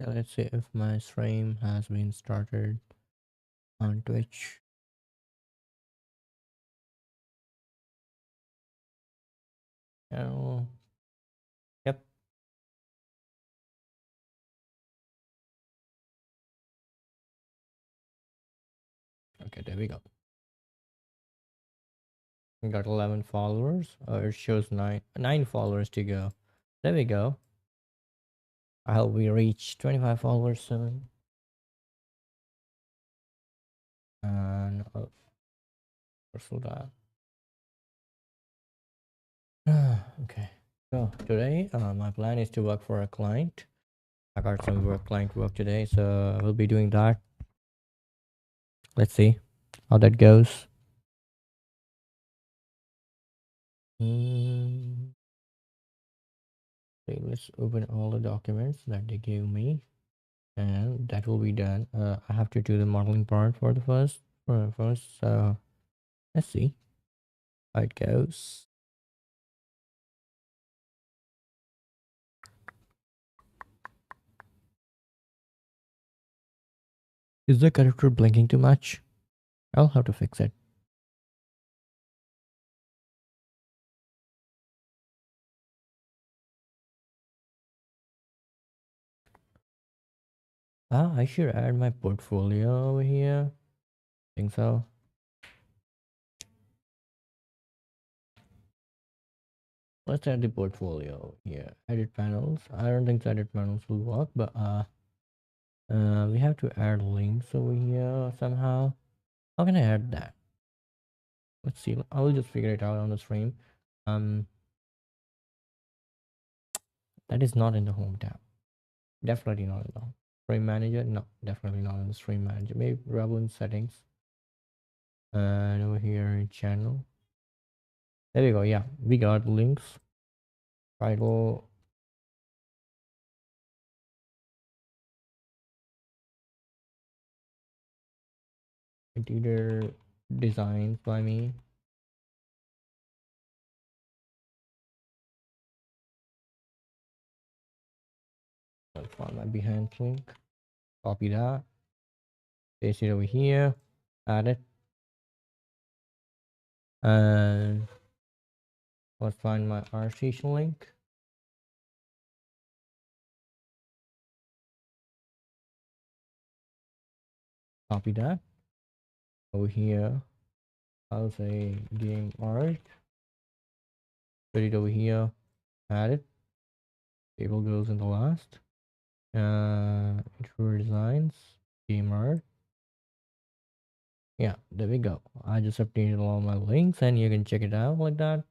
Yeah, let's see if my stream has been started on Twitch. Oh, yep. Okay, there we go. We got 11 followers. It shows nine followers to go. There we go. I hope we reach 25 followers soon. And for that. Okay. So today, my plan is to work for a client. I got some client work today, so I will be doing that. Let's see how that goes. Mm, okay, let's open all the documents that they gave me, and that will be done. I have to do the modeling part for the first. So let's see how it goes. Is the character blinking too much? I'll have to fix it. I should add my portfolio over here. Think so. Let's add the portfolio here. Edit panels. I don't think the edit panels will work, but we have to add links over here somehow. How can I add that? Let's see. I will just figure it out on the stream. Um, that is not in the home tab. Definitely not in the stream manager. No, definitely not in the stream manager. Maybe probably in settings. And over here in channel. There we go. Yeah, we got links. Title. Interior designs by me. I'll find my behind link. Copy that. Paste it over here. Add it. And let's find my R station link. Copy that. Over here, I'll say game art. Put it over here. Add it. Table goes in the last. Interior designs. Game art. Yeah, there we go. I just updated all my links and you can check it out like that.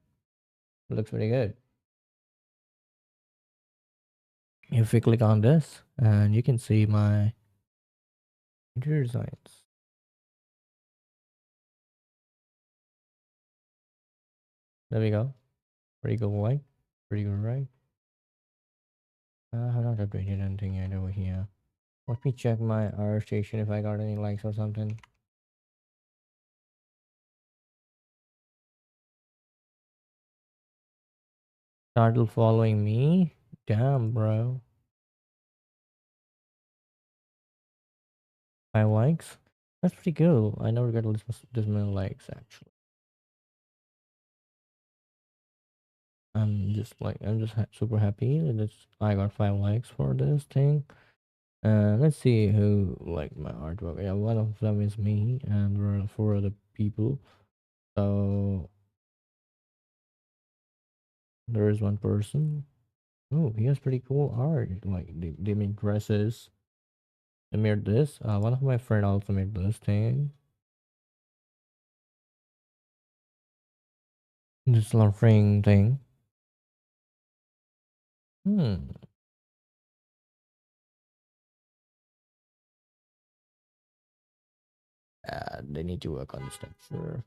It looks pretty good. If we click on this and you can see my interior designs. There we go. Pretty good, like. Pretty good, right? I have not updated anything yet over here. Let me check my R station if I got any likes or something. Started following me? Damn, bro. 5 likes? That's pretty cool. I never got this many likes actually. I'm just super happy that I got 5 likes for this thing. Let's see who liked my artwork. Yeah, one of them is me, and there are 4 other people. So there is one person. Oh, he has pretty cool art. Like they made dresses. They made this. One of my friend also made this thing. This little ring thing. Hmm. They need to work on the texture.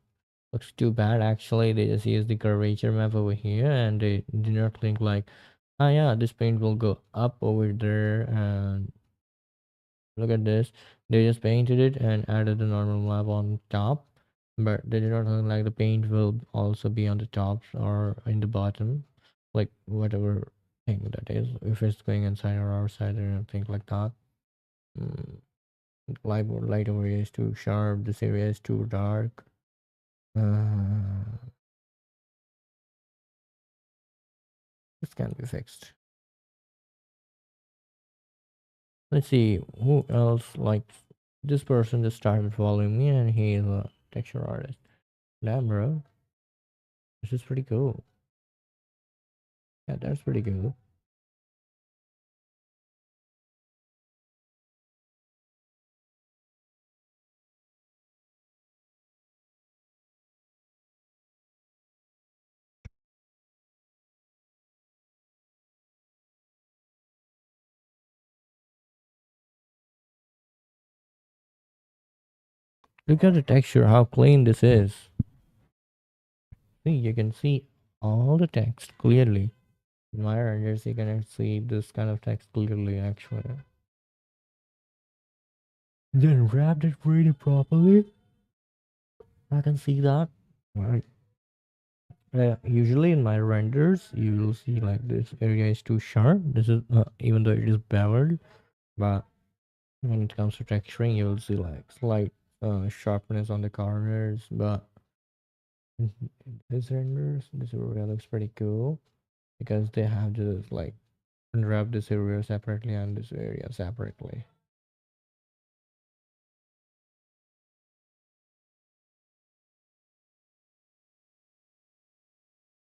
Looks too bad actually. They just use the curvature map over here and they do not think like, ah yeah, this paint will go up over there and look at this. They just painted it and added the normal map on top. But they did not think like the paint will also be on the top or in the bottom. Like whatever thing, that is, if it's going inside or outside or things like that. Mm, light area is too sharp. This area is too dark. Uh, this can be fixed. Let's see who else likes this person. Just started following me, and he is a texture artist. Damn, bro, this is pretty cool. Yeah, that's pretty cool. Look at the texture, how clean this is. See, you can see all the text clearly. In my renders, you can see this kind of text clearly, actually. Then wrapped it really properly. I can see that. Right. Usually in my renders, you will see like this area is too sharp. This is even though it is beveled, but when it comes to texturing, you will see like slight sharpness on the corners. But in this renders, this area looks pretty cool because they have just like unwrap this area separately and this area separately.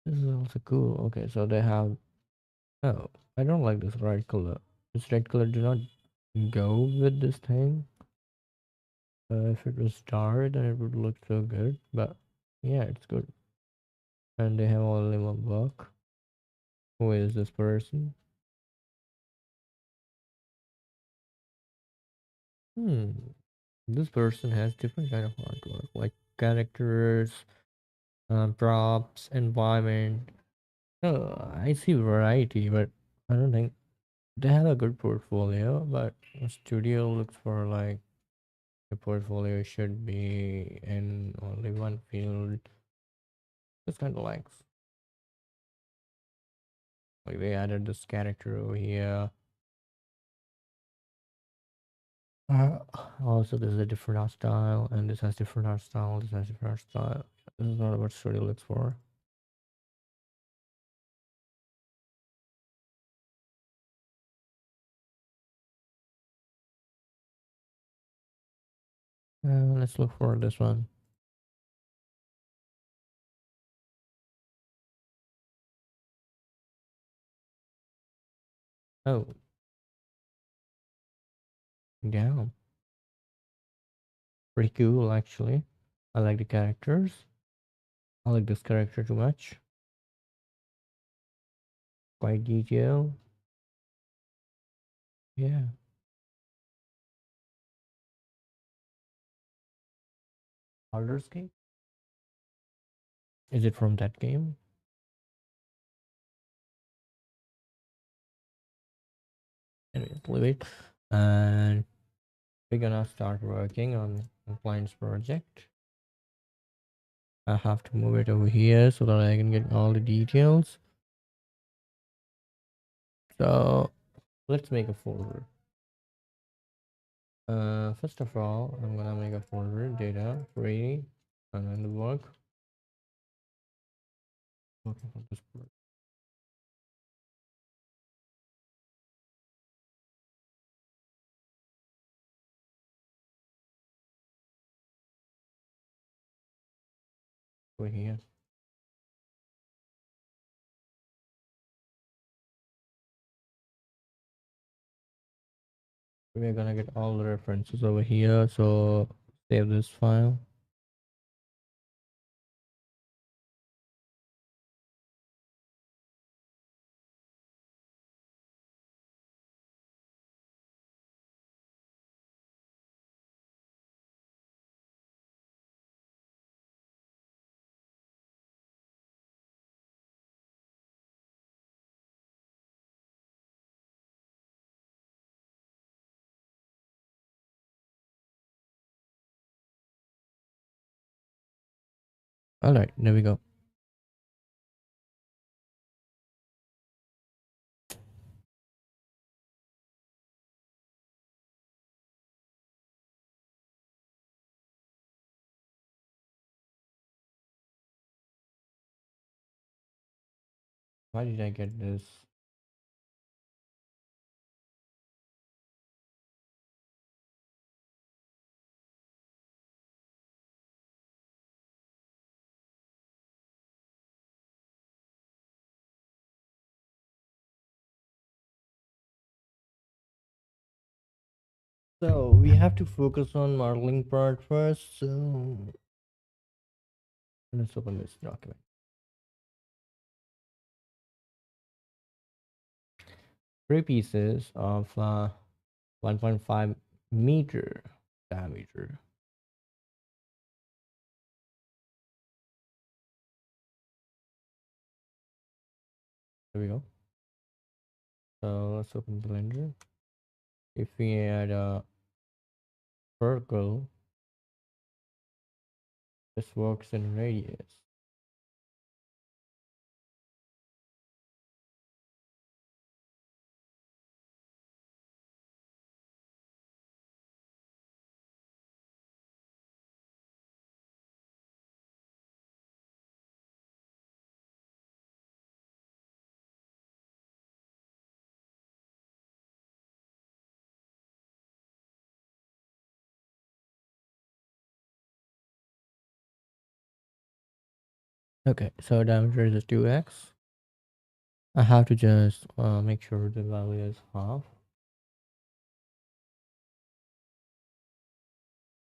This is also cool. Okay, so they have. Oh, I don't like this red color. This red color do not go with this thing. If it was dark, then it would look so good. But yeah, it's good. And they have only one block. Who is this person? Hmm. This person has different kind of artwork, like characters, props, environment. Oh, I see variety, but I don't think they have a good portfolio. But a studio looks for like a portfolio should be in only one field. It's kind of like they added this character over here. Uh, Also, this is a different art style, and this has different art style. This has different art style. This is not what studio looks for. Let's look for this one. Oh, yeah, pretty cool actually. I like the characters. I like this character too much. Quite detailed. Yeah. Baldur's Gate. Is it from that game? Anyways, leave it. And we're gonna start working on the client's project. I have to move it over here so that I can get all the details. So let's make a folder. First of all, I'm gonna make a folder data free and then the working for this over here. We're gonna get all the references over here. So save this file. All right, there we go. Why did I get this? So we have to focus on modeling part first. So let's open this document. Three pieces of 1.5 meter diameter. There we go. So let's open Blender. If we add a circle, this works in radius. Okay, so diameter is 2x. I have to just make sure the value is half.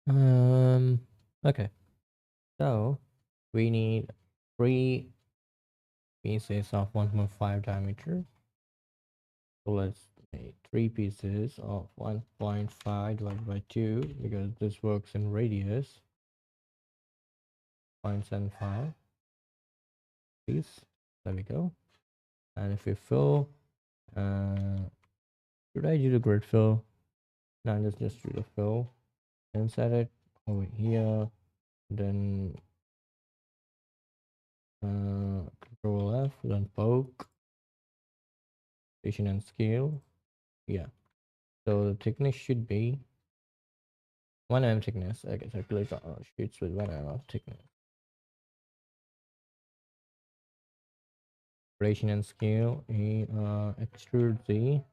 Um, okay, so we need three pieces of 1.5 diameter. So let's make three pieces of 1.5 divided by 2 because this works in radius. 0.75 piece. There we go. And if we fill, should I do the grid fill? No, let's just do the fill. Inside it over here. Then Control F, then poke, position and scale. Yeah. So the thickness should be 1 mm thickness. Okay, so click on sheets with 1 mm of thickness. Position and scale. Extrude Z.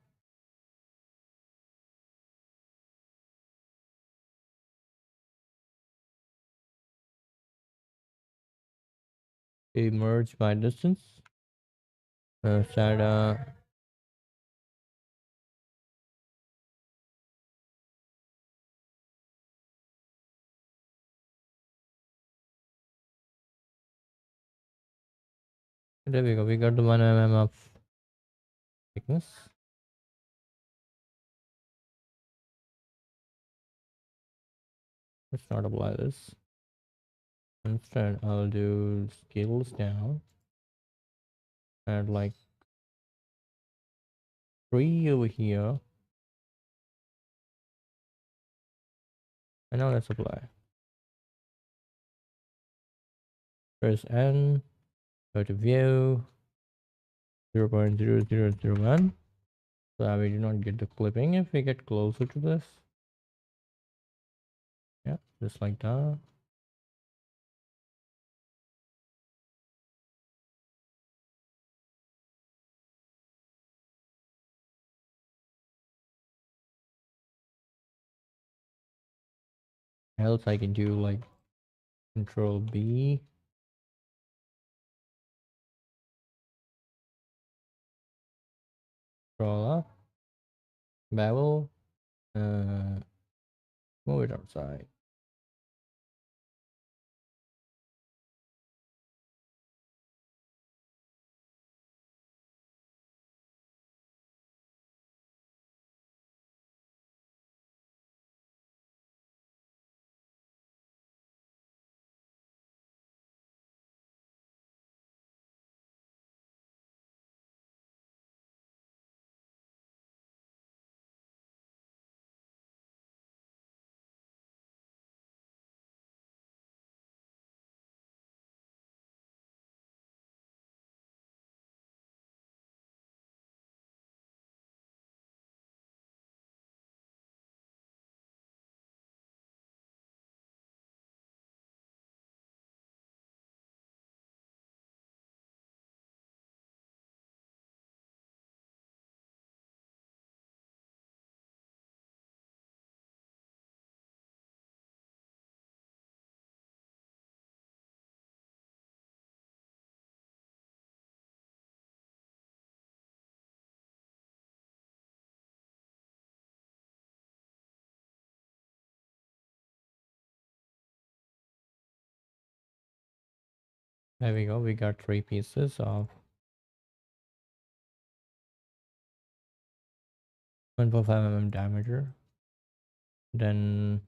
Merge by distance. Start there we go. We got the 1 mm of thickness. Let's not apply this. Instead, I'll do scales down. Add like 3 over here. And now let's apply. Press N. Go to view. 0.0001. So we do not get the clipping if we get closer to this. Yeah, just like that. Else I can do like Control B. Scroll up. Bevel. Move it outside. There we go. We got 3 pieces of 1.5 mm diameter. Then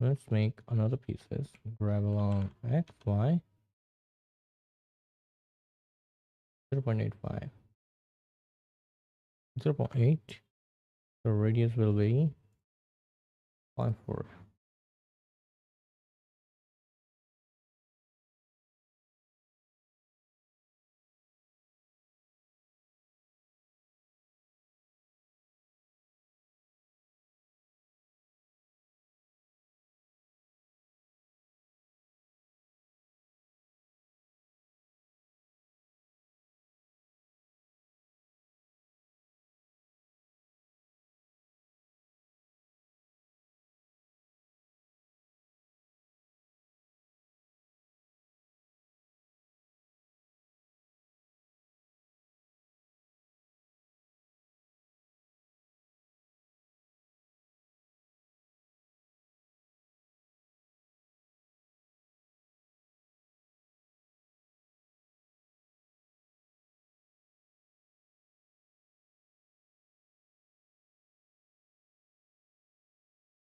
let's make another pieces. Grab along X, Y, 0.85, 0.8. The radius will be 0.4.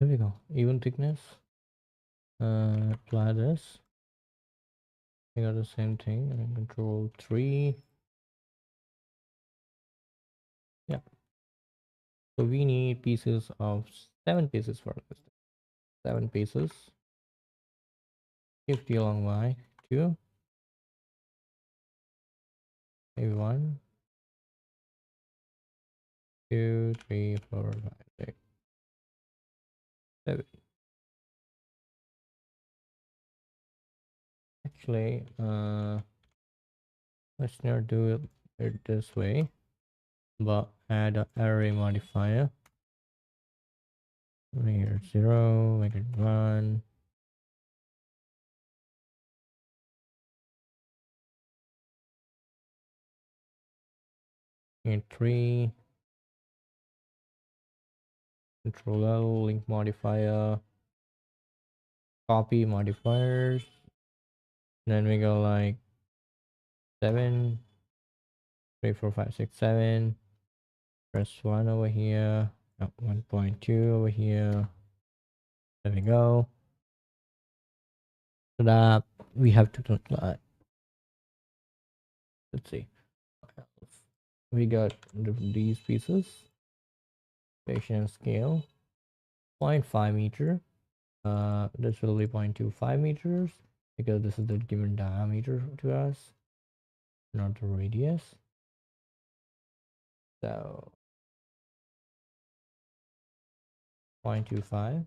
There we go. Even thickness. Apply this. We got the same thing. And control 3. Yeah. So we need pieces of 7 pieces for this. 7 pieces. 50 along Y. 2. Maybe 1, 2, 3, 4, 5, 6, 7. Actually, let's not do it this way, but add an array modifier. Make it 0, make it 1. And 3. Control L, link modifier, copy modifiers. Then we go like 7, 3, 4, 5, 6, 7. Press 1 over here. 1.2 over here. There we go. So that we have to let's see. We got these pieces. Patient scale 0.5 meter. This will be 0.25 meters because this is the given diameter to us, not the radius. So 0.25.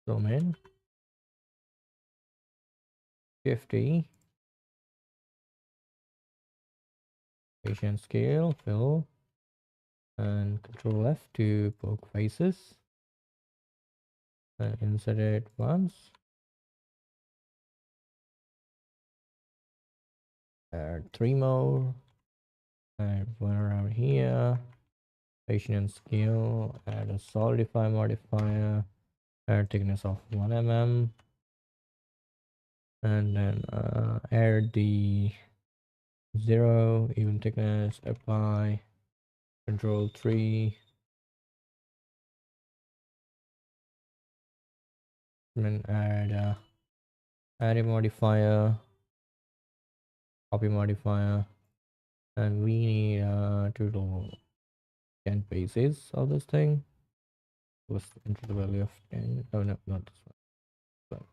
Zoom in. 50. Patient scale, fill, and Control F to poke faces. And insert it once. Add 3 more. Add one around here. Patient scale. Add a solidify modifier. Add thickness of 1 mm. And then add the 0 even thickness. Apply. Control 3. And then add a modifier. Copy modifier. And we need total 10 paces of this thing. Let's enter the value of 10. Oh no, not this one. So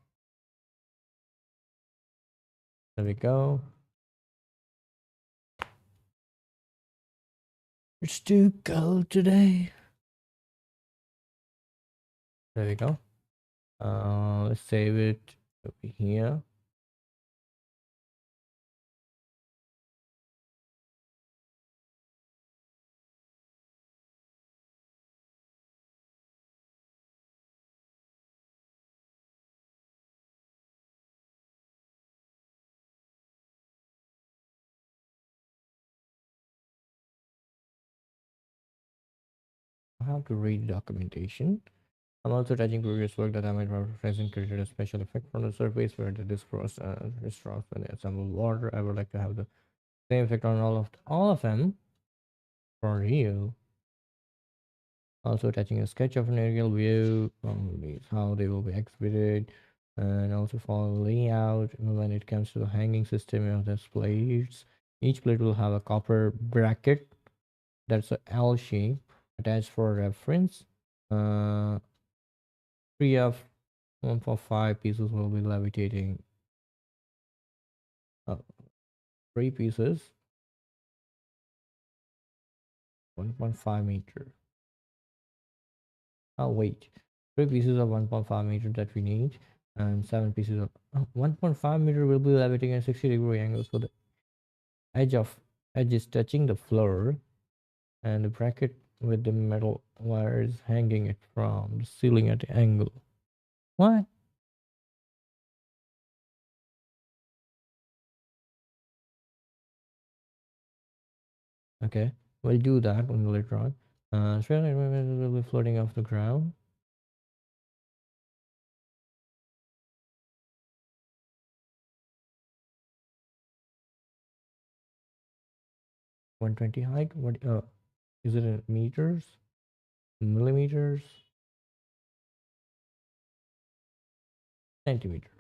there we go. It's too cold today. There we go. Let's save it over here. I have to read the documentation. I'm also touching previous work that I might have present created a special effect from the surface where the disc cross restaurants when they assemble water. I would like to have the same effect on all of them for you. Also attaching a sketch of an aerial view is how they will be exhibited, and also for layout when it comes to the hanging system of the plates. Each plate will have a copper bracket that's a L shape attached for reference. Uh, three of 1.5 pieces will be levitating. Uh, three pieces, 1.5 meter. Oh wait, three pieces of 1.5 meter that we need, and seven pieces of 1.5 meter will be levitating at 60-degree angle, so the edge of edge is touching the floor, and the bracket with the metal wires hanging it from the ceiling at the angle. What? Okay, we'll do that on later on. Australian women will be floating off the ground. 120 height. What? Is it in meters? Millimeters? Centimeter?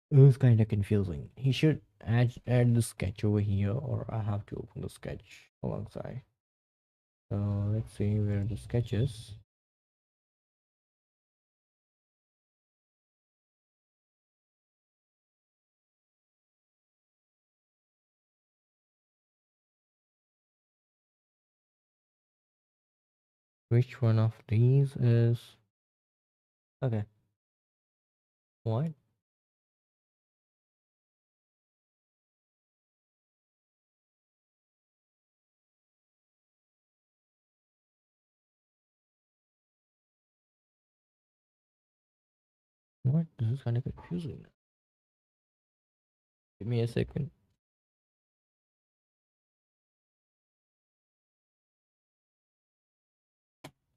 It was kind of confusing. He should add the sketch over here, or I have to open the sketch alongside. So let's see where the sketch is. Which one of these is okay? What? What? This is kind of confusing. Give me a second.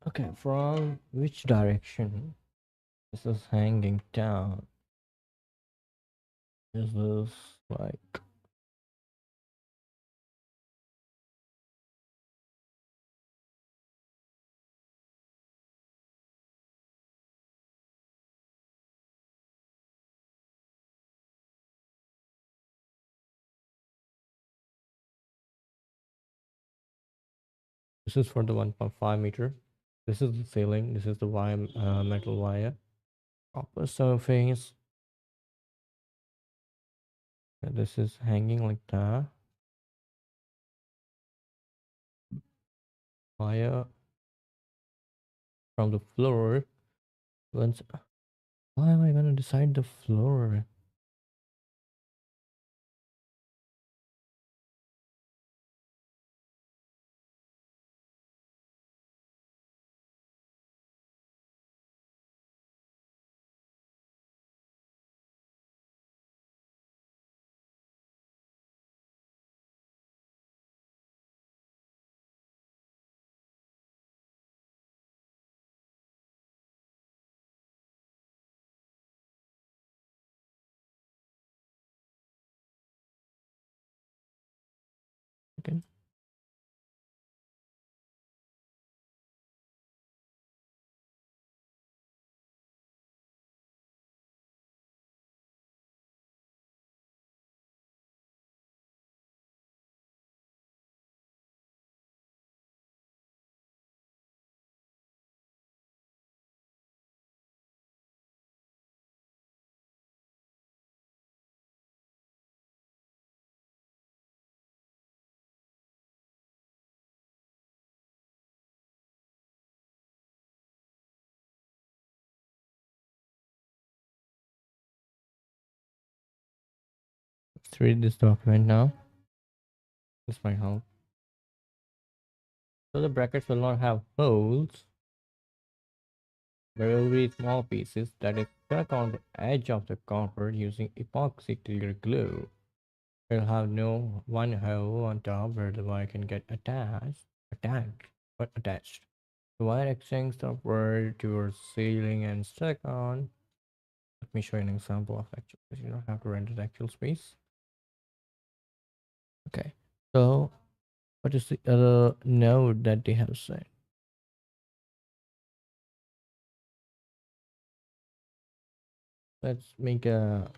Okay, from which direction this is hanging down? Is this like this is for the 1.5 meter? This is the ceiling. This is the wire, metal wire. Upper surface. This is hanging like that. Wire from the floor. Once, how am I gonna decide the floor? Okay. Let's read this document now. This might help. So the brackets will not have holes. There will be small pieces that is stuck on the edge of the copper using epoxy clear glue. It'll have no one hole on top where the wire can get attached. The wire extends upward towards ceiling and stuck on. Let me show you an example of actual, because you don't have to render the actual space. Okay, so what is the other node that they have said? Let's make a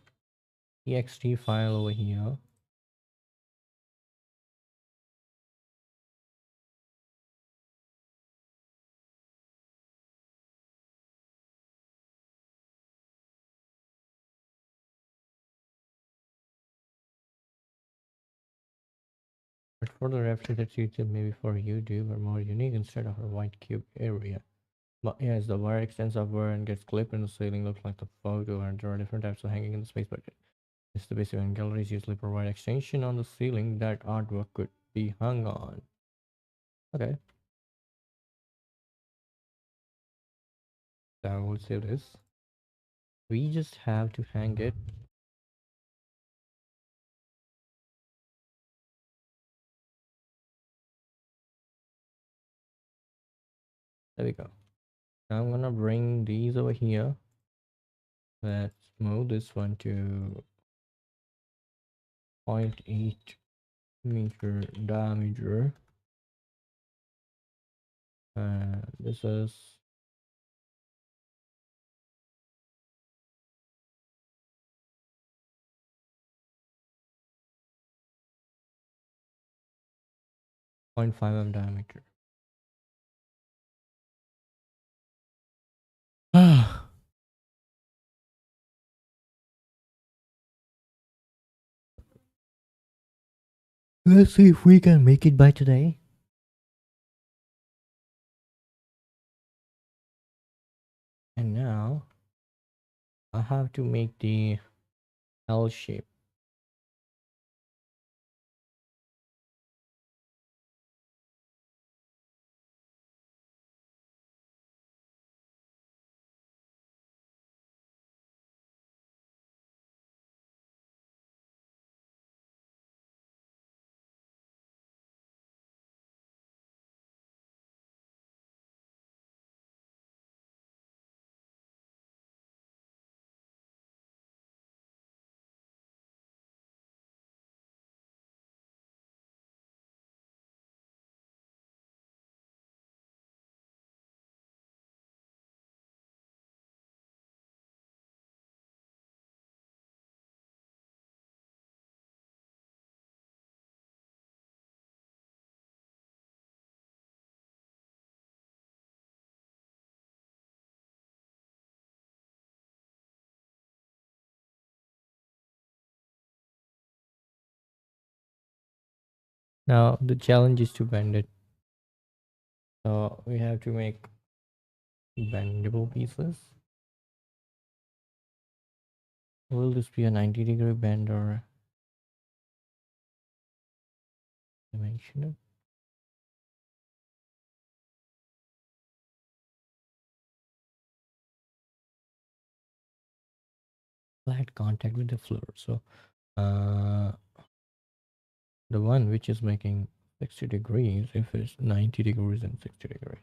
ext file over here. But for the reference that's suited maybe for YouTube or more unique instead of a white cube area. But yes, the wire extends upward and gets clipped in the ceiling, looks like the photo, and there are different types of hanging in the space, but it's the basic, and galleries usually provide extension on the ceiling that artwork could be hung on. Okay, so we'll save this. We just have to hang it. There we go. Now I'm gonna bring these over here. Let's move this one to 0.8 meter diameter. This is 0.5 of diameter. Let's see if we can make it by today. And now I have to make the L shape. Now the challenge is to bend it. So we have to make bendable pieces. Will this be a 90-degree bend or dimensional? Flat contact with the floor. So uh the one which is making 60 degrees, if it's 90 degrees and 60 degrees.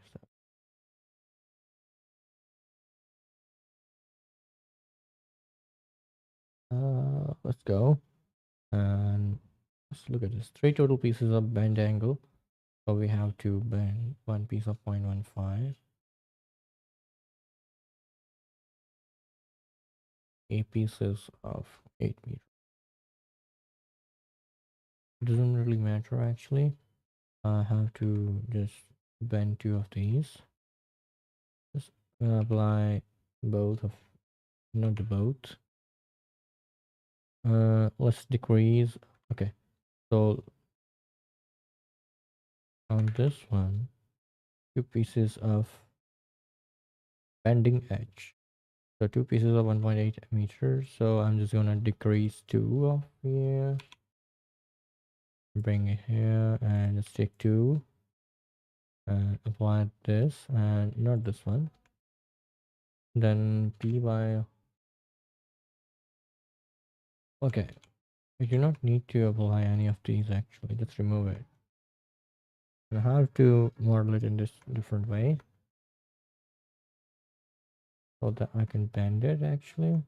Let's go and let's look at this. Three total pieces of bend angle. So we have to bend one piece of 0.15, 8 pieces of 8 meters. It doesn't really matter actually. I have to just bend two of these. Just apply both of, not the both. Let's decrease. Okay, so on this one, 2 pieces of bending edge. So 2 pieces of 1.8 meters. So I'm just gonna decrease two of here. Bring it here and let's take two. and apply this and not this one. Then py. Okay, you do not need to apply any of these actually. Just remove it. I have to model it in this different way so that I can bend it actually.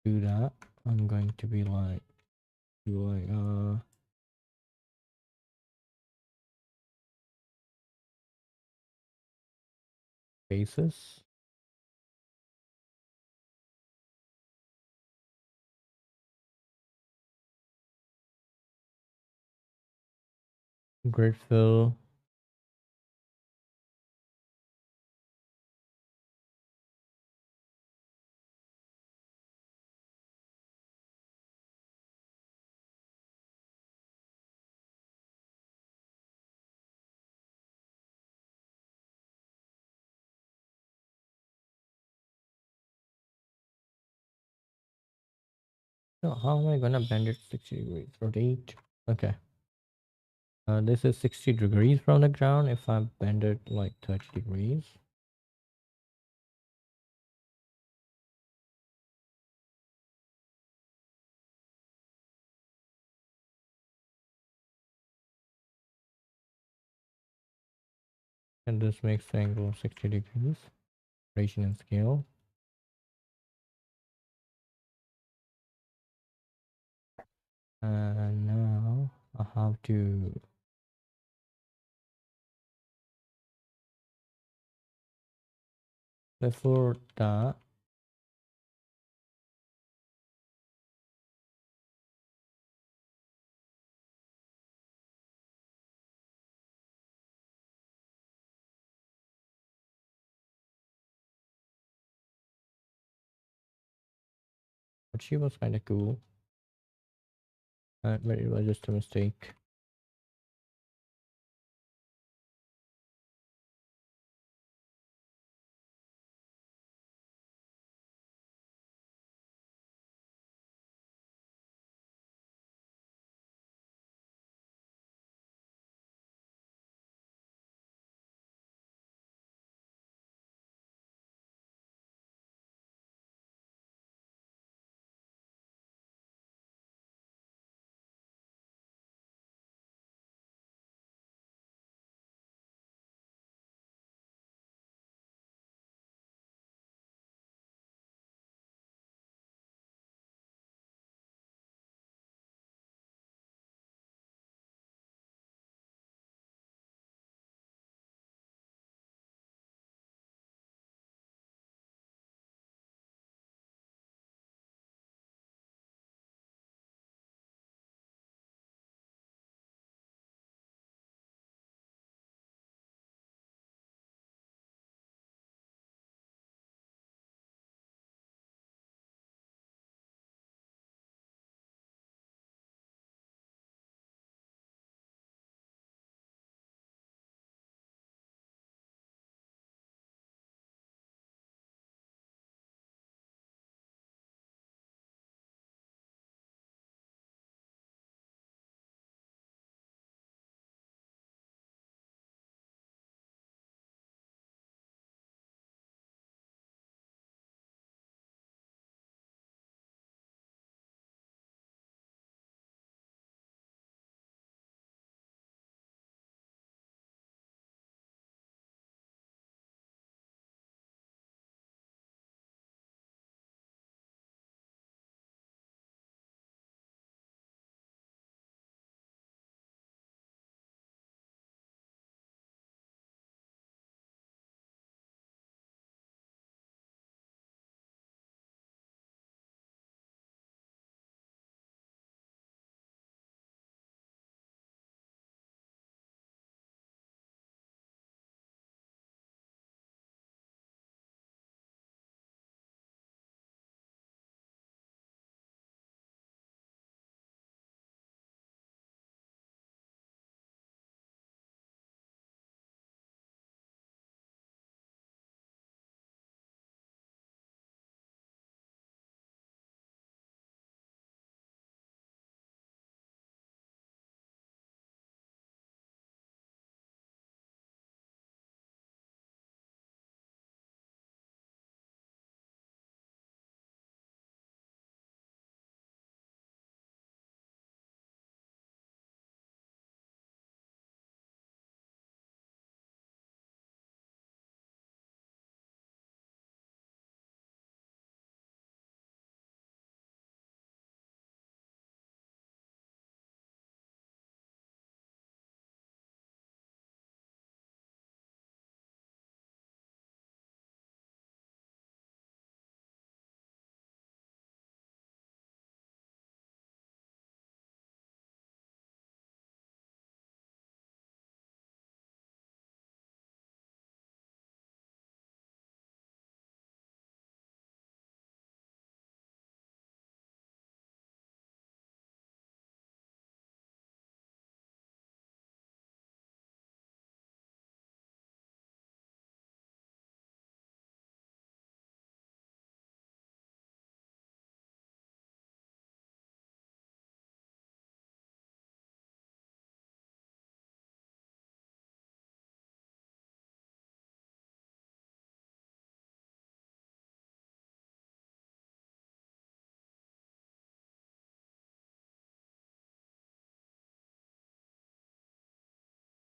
Do that. I'm going to be like do like faces. Grid fill. No, how am I gonna bend it 60 degrees? Rotate. Okay. This is 60 degrees from the ground. If I bend it like 30 degrees. And this makes the angle 60 degrees. Rotation and scale. And now I have to before that but she was kind of cool. But it was just a mistake.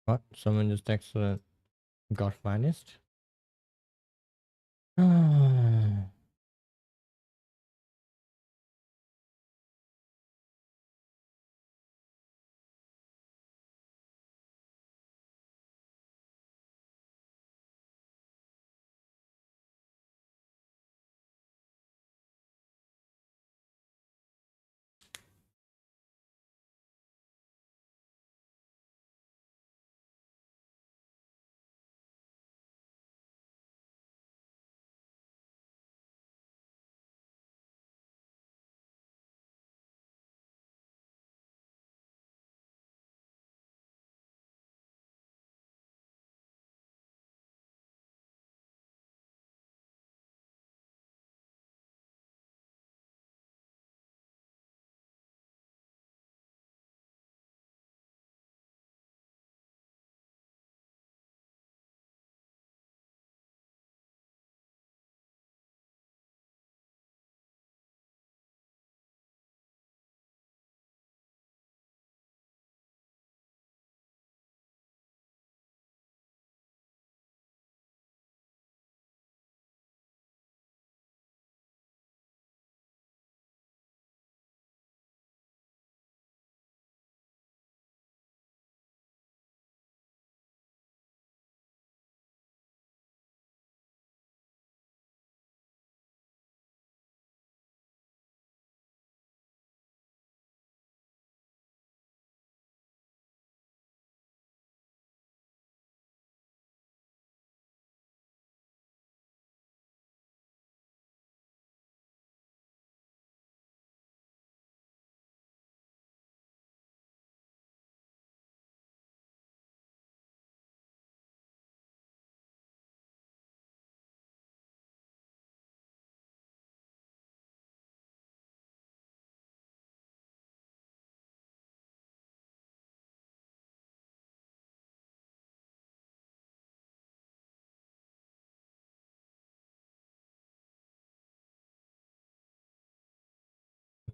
What? Someone just texted got vanished?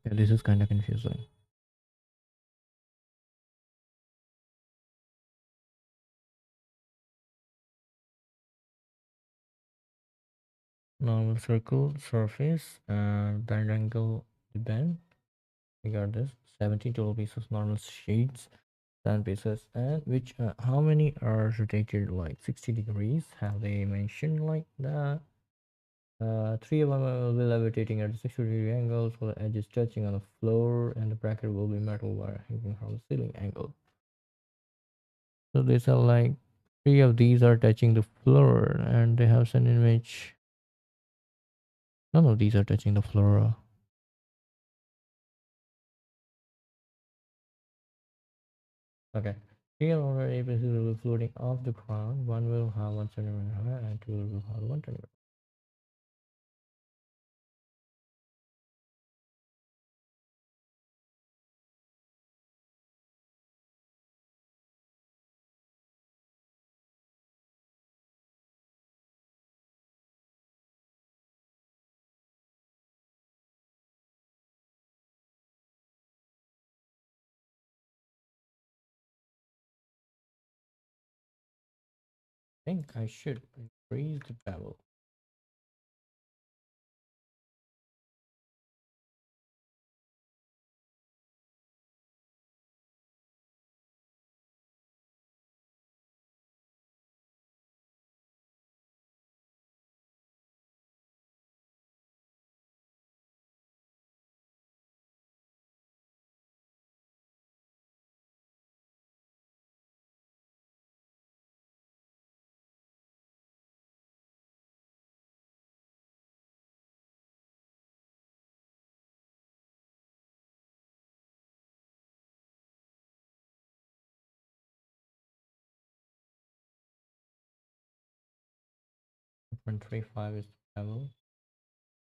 Okay, this is kind of confusing. Normal circle, surface, and bend angle, the bend. We got this 70 total pieces, normal sheets, 10 pieces, and which how many are rotated like 60 degrees? Have they mentioned like that? Three of them will be levitating at 60-degree angles, while the edge is touching on the floor, and the bracket will be metal wire hanging from the ceiling angle. So these are like three of these are touching the floor, and they have an image. None of these are touching the floor. Okay. Three are already pieces will be floating off the ground. One will have 1 centimeter high, and two will have 1 centimeter. I think I should increase the bevel. Point 0.35 is the bevel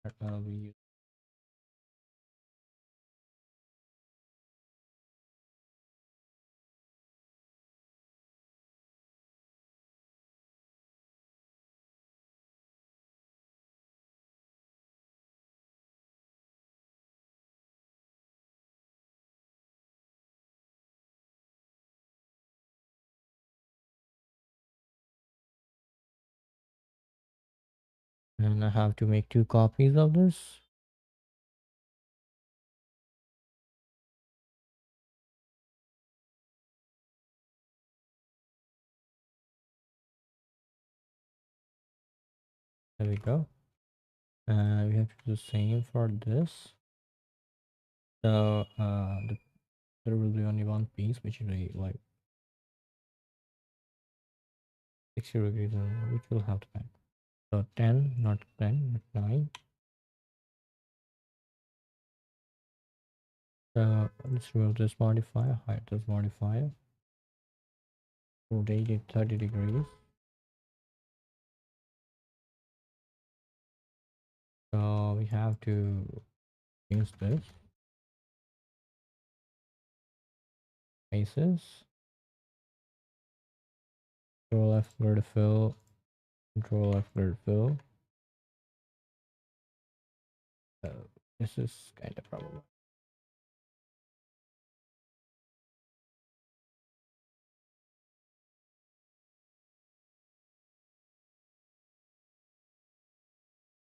that I'll be using. And I have to make 2 copies of this. There we go. We have to do the same for this. So there will be only one piece, which is like 60 degrees, which will have to bend. So 10, not 10, but 9. So let's remove this modifier, hide this modifier, rotate it 30 degrees. So we have to change this. Faces. Control F, blur to fill. Control F, blur to fill. This is kind of problem.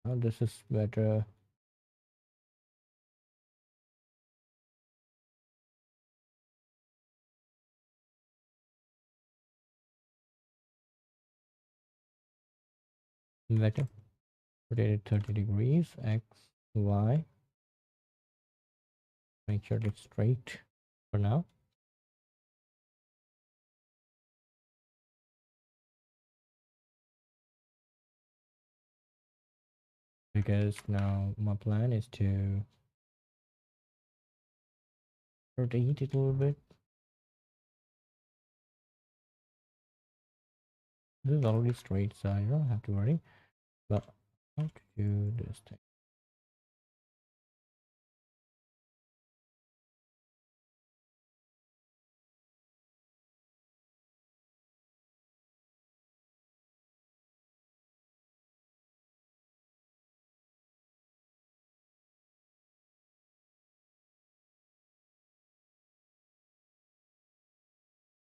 Now this is better. Better. Rotate it 30 degrees. X, Y. Make sure it's straight for now. Because now my plan is to rotate it a little bit. This is already straight, so I don't have to worry. But how to do this thing?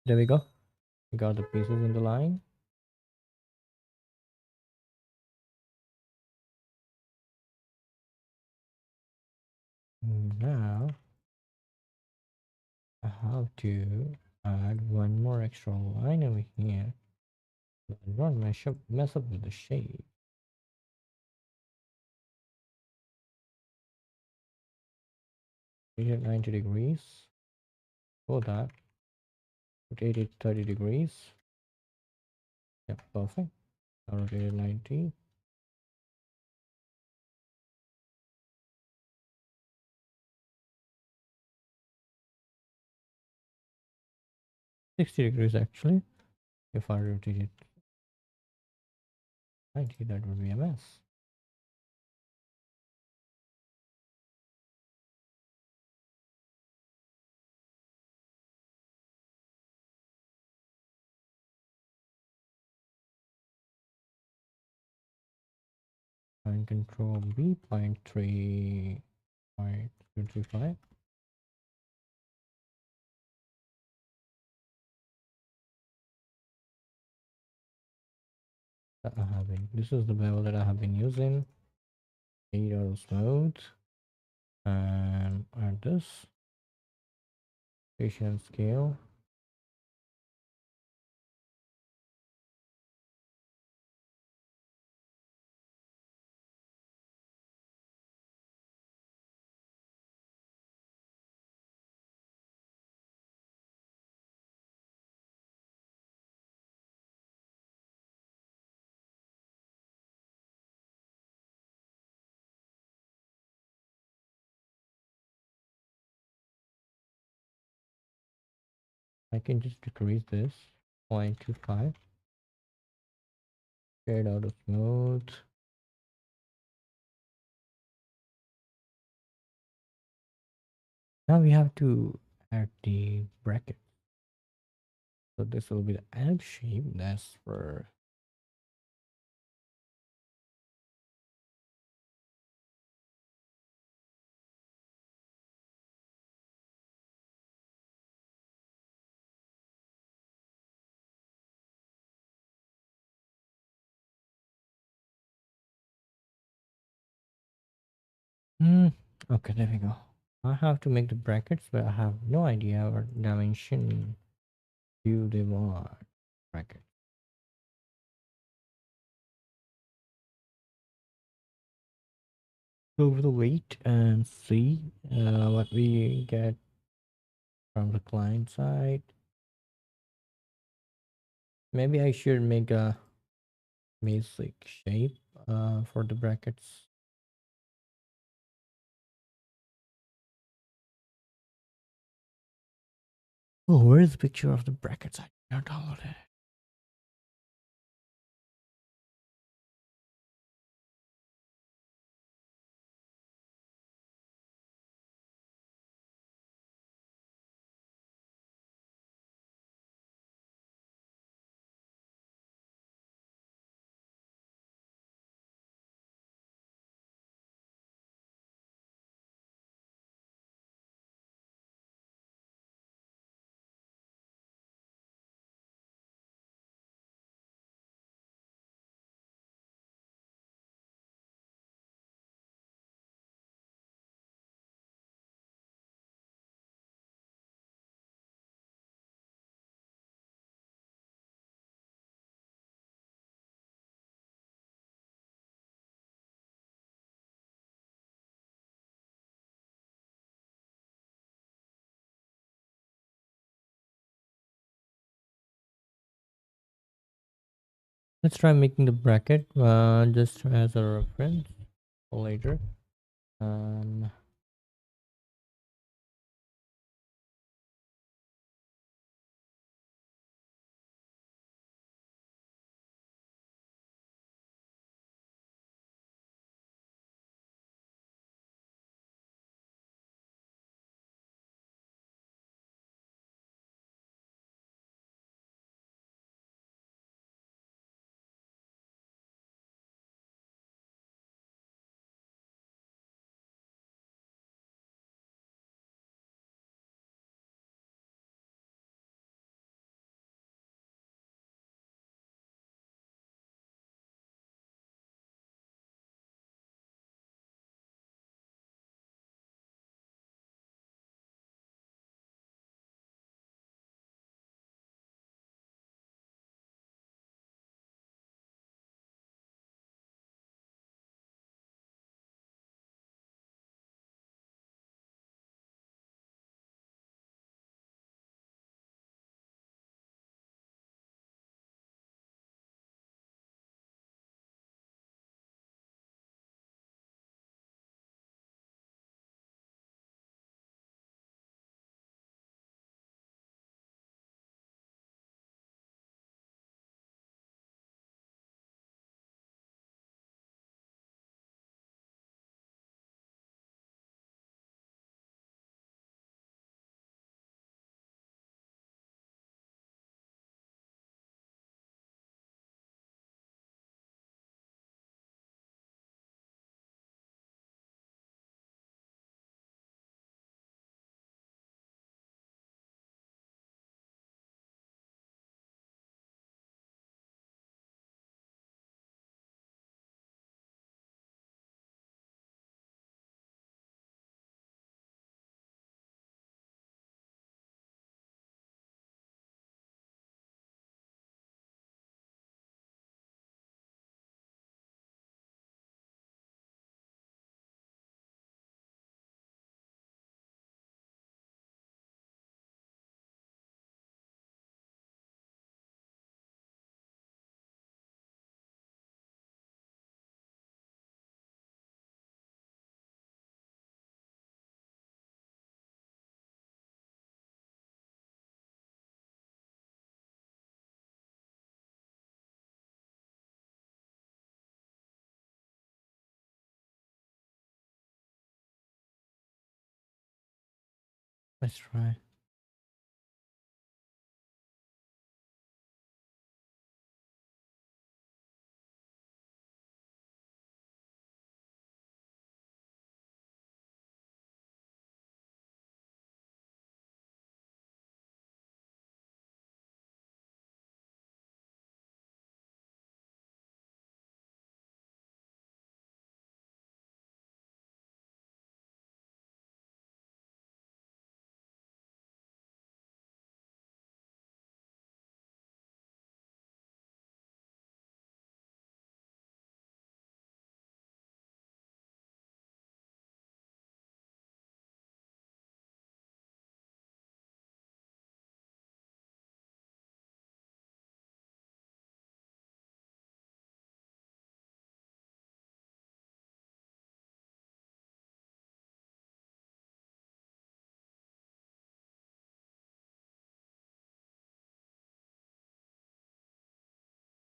There we go. We got the pieces in the line. Now I have to add one more extra line over here. Not mess up with the shape. Rotate it 90 degrees. For that, rotate it 30 degrees. Yep, perfect. Now rotate it 90. 60 degrees actually. If I rotate it 90, that would be a mess. And control B, 0.3.235. That I have been. This is the bevel that I have been using. 8 auto smooth. And add this. Patient scale. I can just decrease this 0.25. Shade auto smooth. Now we have to add the bracket. So this will be the L shape. That's for Hmm. Okay, there we go. I have to make the brackets, but I have no idea what dimension do they want. Bracket. So we'll wait and see what we get from the client side. Maybe I should make a basic shape for the brackets. Oh, where's the picture of the brackets? I did not download it. Let's try making the bracket just as a reference for later. Um, let's try.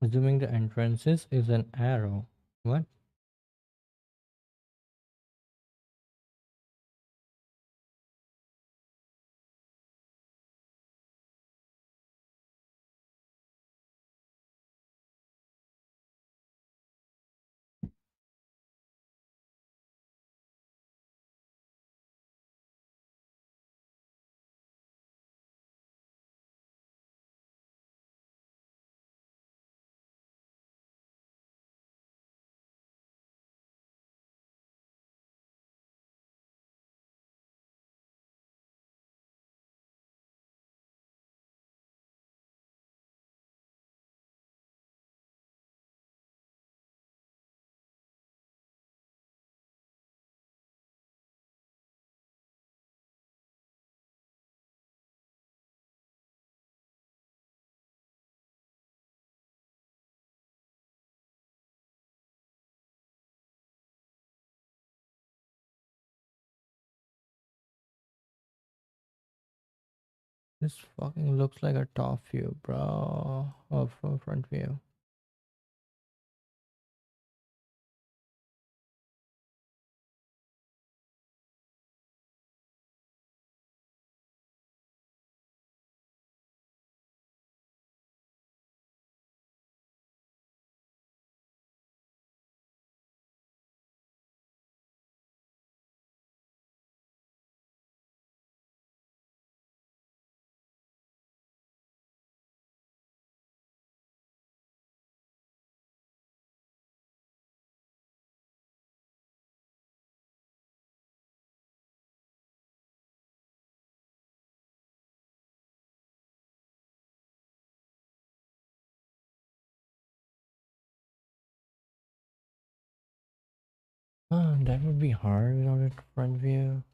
Assuming the entrances is an arrow. What? This fucking looks like a top view, bro. Of front view. That would be hard without a front view.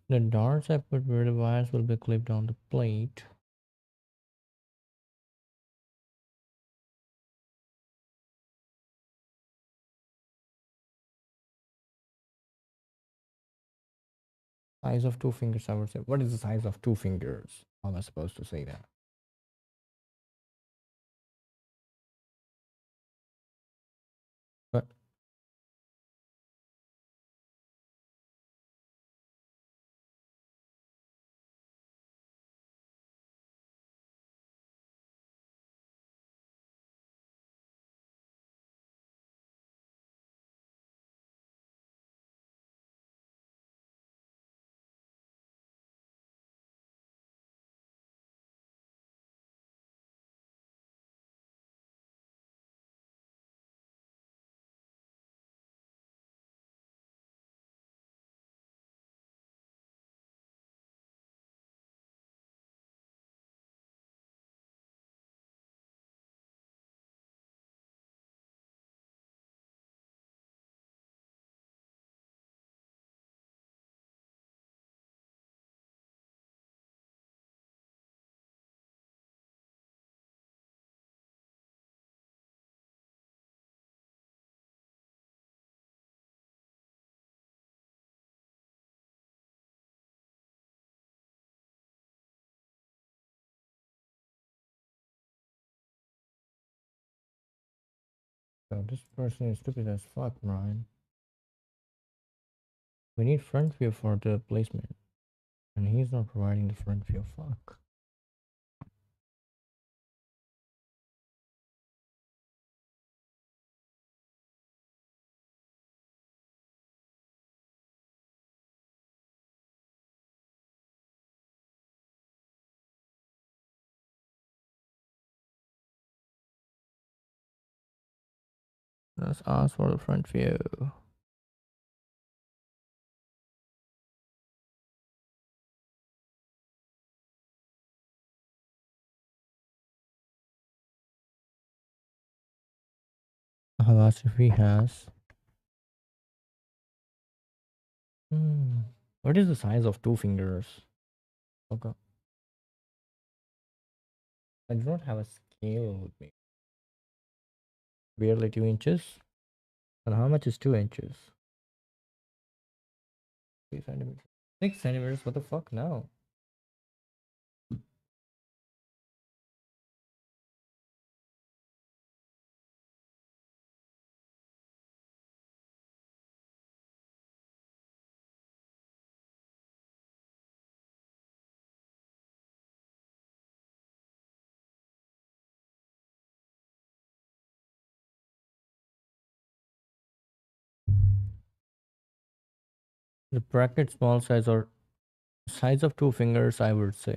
The darts I put where the wires will be clipped on the plate. Size of two fingers, I would say. What is the size of two fingers? How am I supposed to say that? But so this person is stupid as fuck, Ryan. We need front view for the placement, and he's not providing the front view. Fuck. Let's ask for the front view. I'll ask if he has. Hmm. What is the size of two fingers? Okay. I do not have a scale with me. Barely 2 inches. And how much is 2 inches? 3 centimeters. 6 centimeters? What the fuck? No. The bracket small size or size of two fingers, I would say.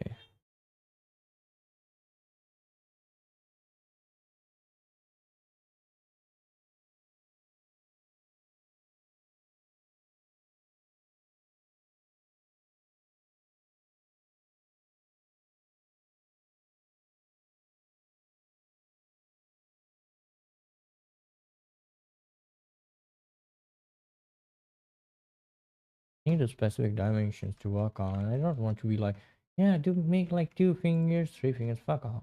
Need a specific dimensions to work on. I don't want to be like, yeah, do make like 2 fingers, 3 fingers. Fuck off.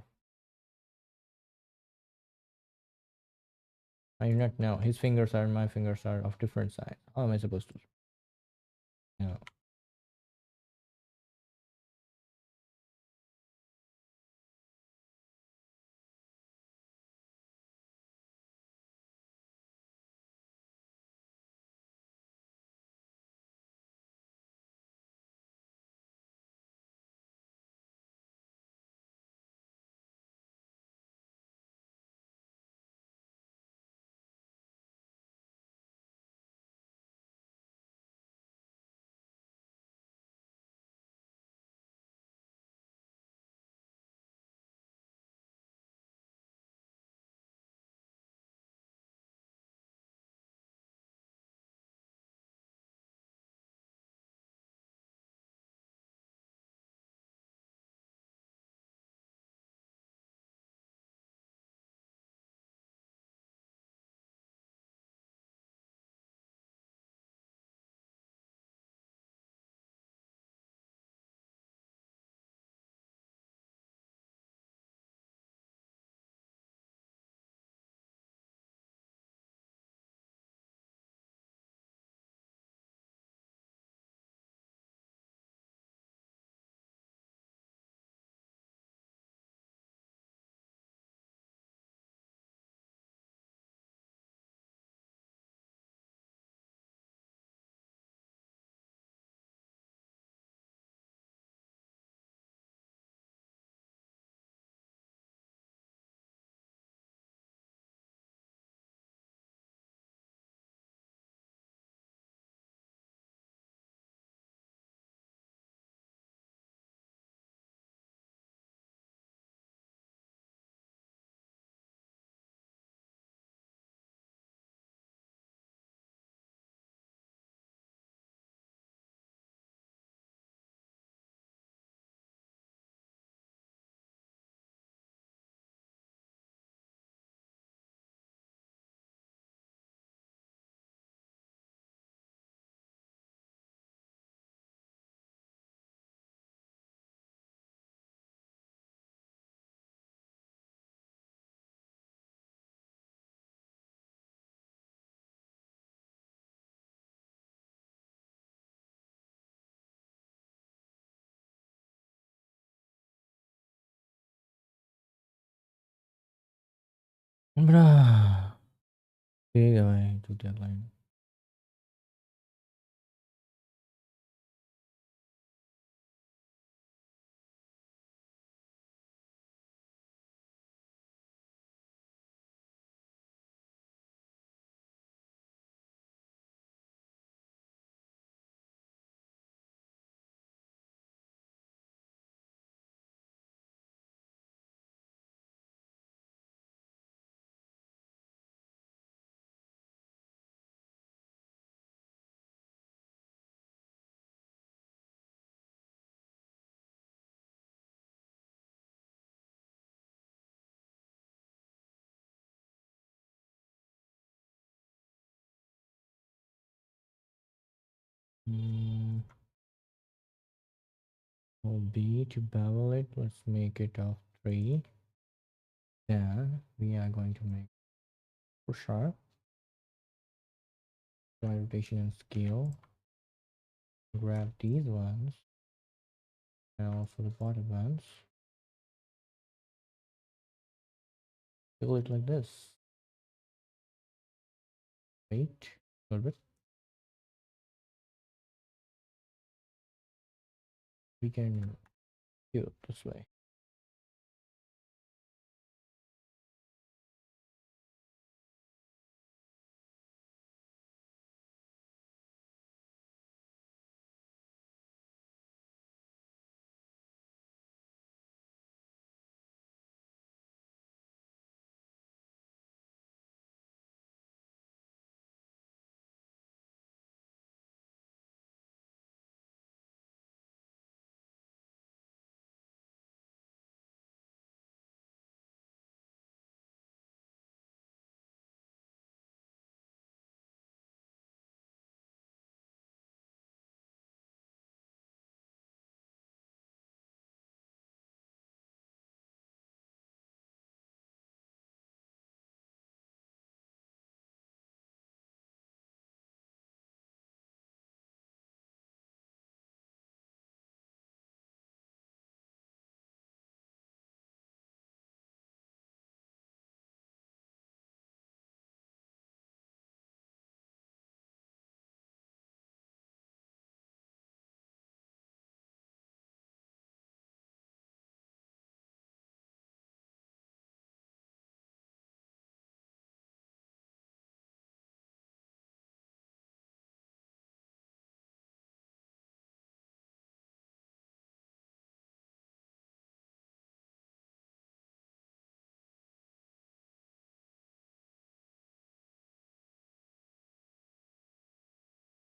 I do not know. His fingers are and my fingers are of different size. How am I supposed to? You Bruh. Okay, going to deadline. Mm, will be to bevel it. Let's make it of 3. Then we are going to make for sharp rotation and scale. Grab these ones and also the bottom ones. Do it like this. Wait a little bit. We can do it this way.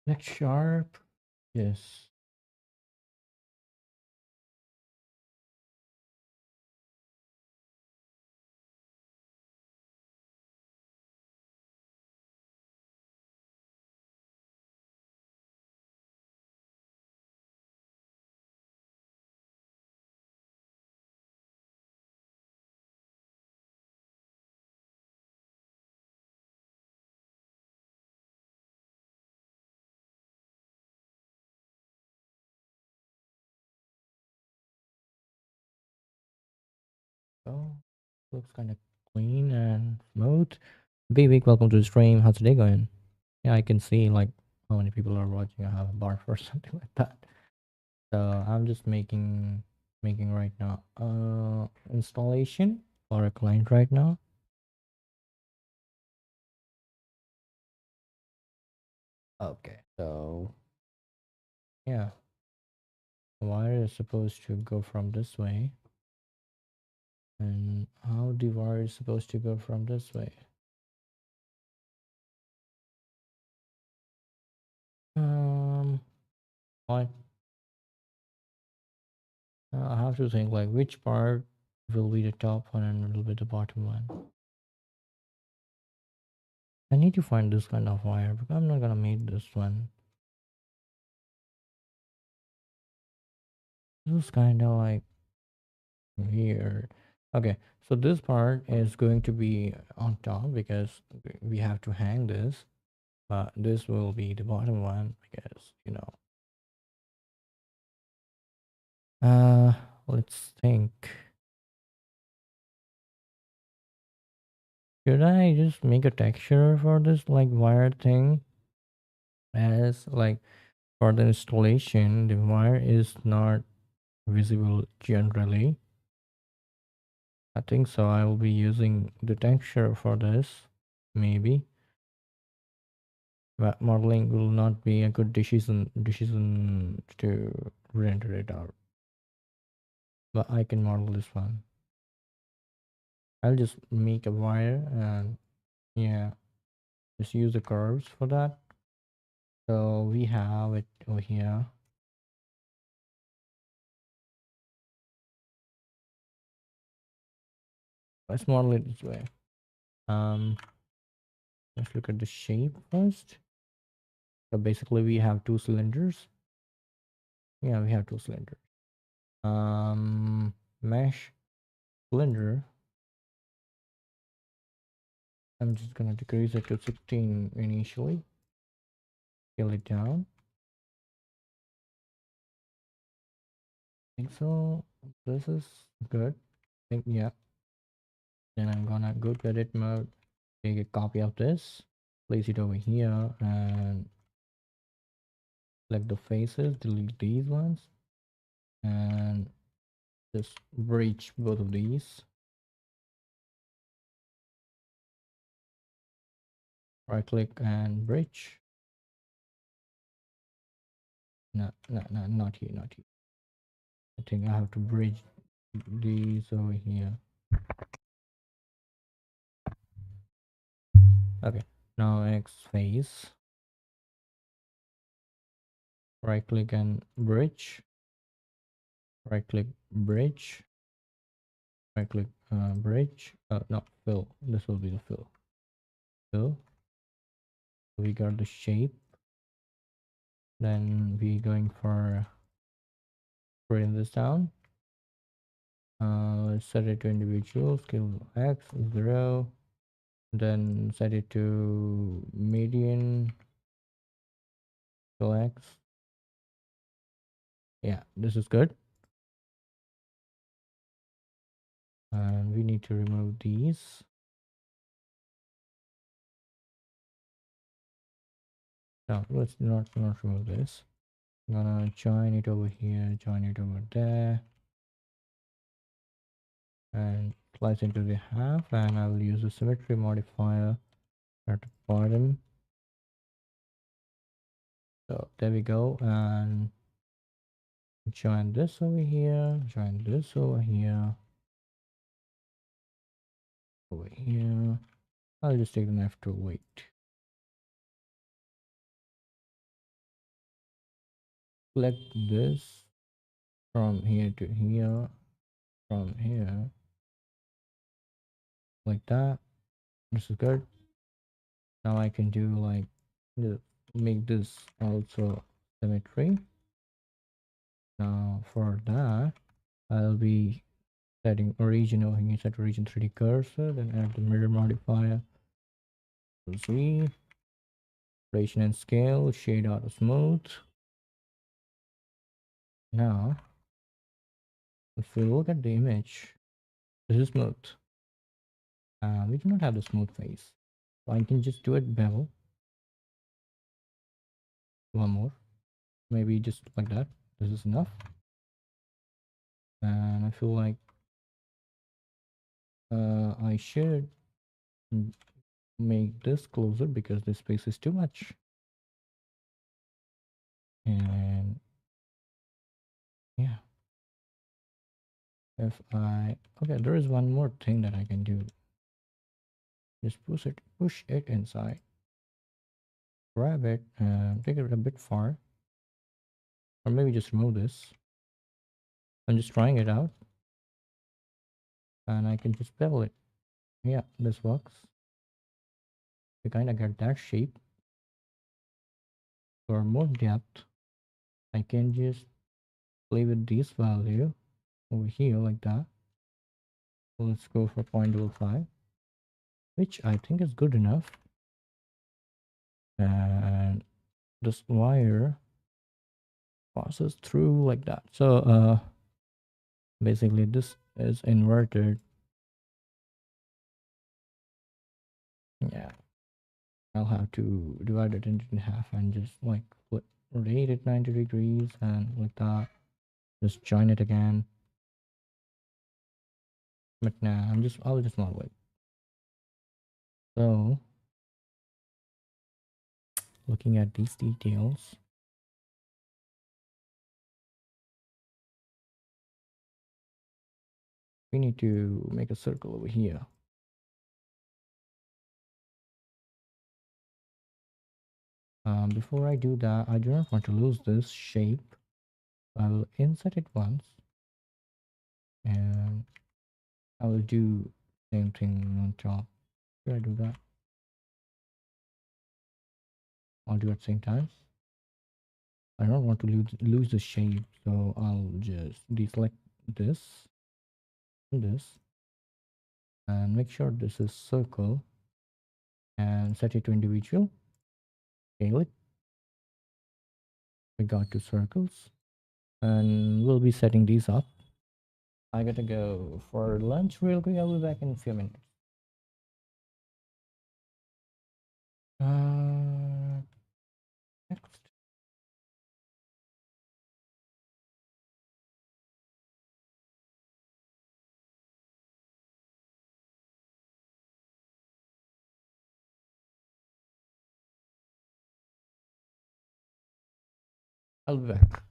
Next sharp. Yes. Oh, looks kind of clean and smooth. Big big welcome to the stream. How's the day going? Yeah, I can see like how many people are watching. I have a bar or something like that. So I'm just making right now installation for a client right now. Okay, so yeah, wire is supposed to go from this way, and how the wire is supposed to go from this way? Um, what? I have to think like which part will be the top one and will be the bottom one. I need to find this kind of wire because I'm not gonna make this one. This is kind of like weird. Okay, so this part is going to be on top because we have to hang this, but this will be the bottom one because uh let's think. Should I just make a texture for this like wire thing? As like for the installation, the wire is not visible generally. I think so. I will be using the texture for this, maybe. But modeling will not be a good decision to render it out. But I can model this one. I'll just make a wire and yeah, just use the curves for that. So we have it over here. Let's model it this way. Um, let's look at the shape first. So basically we have two cylinders. Yeah, we have two cylinders. Mesh cylinder. I'm just gonna decrease it to 16 initially. Scale it down. I think so. This is good. I think, yeah. Then I'm gonna go to edit mode, take a copy of this, place it over here, and select the faces, delete these ones, and just bridge both of these. Right click and bridge. No, no, no, not here, not here. I think I have to bridge these over here. Okay, now X face. Right click and bridge. Right click bridge. Right click bridge. No, fill. This will be the fill. Fill. We got the shape. Then we going for bring this down. Let's set it to individual scale X 0. Then set it to median scale X. Yeah, this is good. And we need to remove these. No, let's not remove this. I'm gonna join it over here, join it over there, and slice into the half, and I will use the symmetry modifier at the bottom. So there we go, and join this over here, join this over here, over here. I'll just take the knife to wait. Select this from here to here, from here, like that. This is good. Now I can do like make this also symmetry. Now for that, I'll be setting origin over here, set origin 3D cursor, then add the mirror modifier. Z, rotation and scale, shade auto smooth. Now, if we look at the image, this is smooth. We do not have the smooth face. So I can just do it bevel. One more. Maybe just like that. This is enough. And I feel like I should make this closer because this space is too much. And yeah, if I okay, there is one more thing that I can do. Just push it inside, grab it, and take it a bit far, or maybe just remove this. I'm just trying it out, and I can just bevel it. Yeah, this works. We kind of get that shape. For more depth, I can just play with this value over here like that. So let's go for 0.05, which I think is good enough. And this wire passes through like that. So basically this is inverted. Yeah, I'll have to divide it into half and just like rotate it 90 degrees and like that. Just join it again. But now I'll just model it. So looking at these details, we need to make a circle over here. Before I do that, I do not want to lose this shape. I will insert it once, and I will do same thing on top. Should I do that? I'll do it at the same time. I don't want to lose the shape, so I'll just deselect this and this and make sure this is circle and set it to individual. Scale it. We got two circles and we'll be setting these up. I gotta go for lunch real quick. I'll be back in a few minutes. Uh, Next. I'll be back.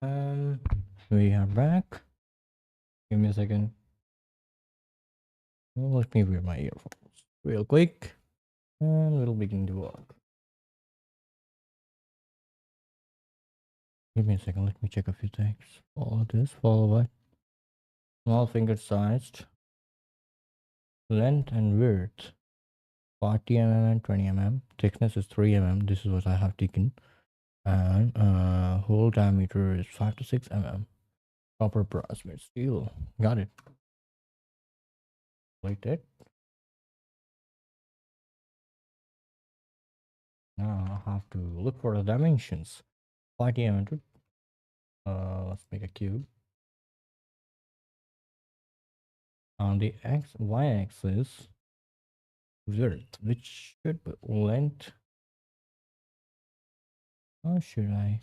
Um, we are back. Give me a second. Well, let me wear my earphones real quick, and we'll begin to work. Give me a second. Let me check a few things. Follow this. Follow what? Small finger sized. Length and width 40 mm and 20 mm. Thickness is 3 mm. This is what I have taken. And hole diameter is 5 to 6 mm. Copper brass with steel. Got it. Like that. Now I have to look for the dimensions. 40 mm. Let's make a cube. On the y axis, width, which should be length. How should I?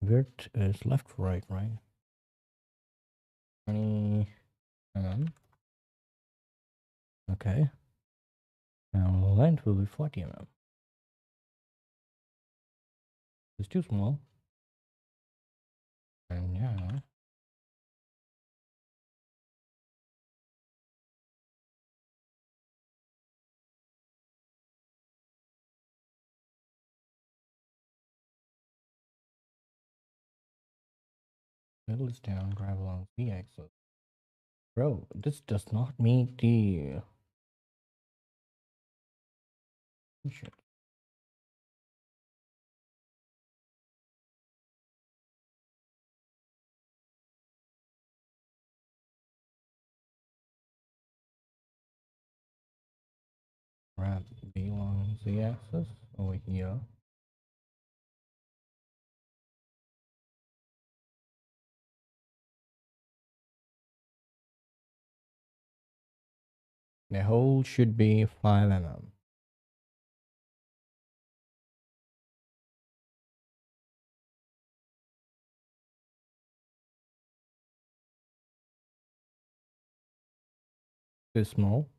Width is left to right, right? 20 mm. Okay. Now length will be 40 mm. It's too small. And yeah, middle is down, drive along the axis. Bro, this does not meet the shit. Grab B along the axis over here. The hole should be 5 mm. Too small.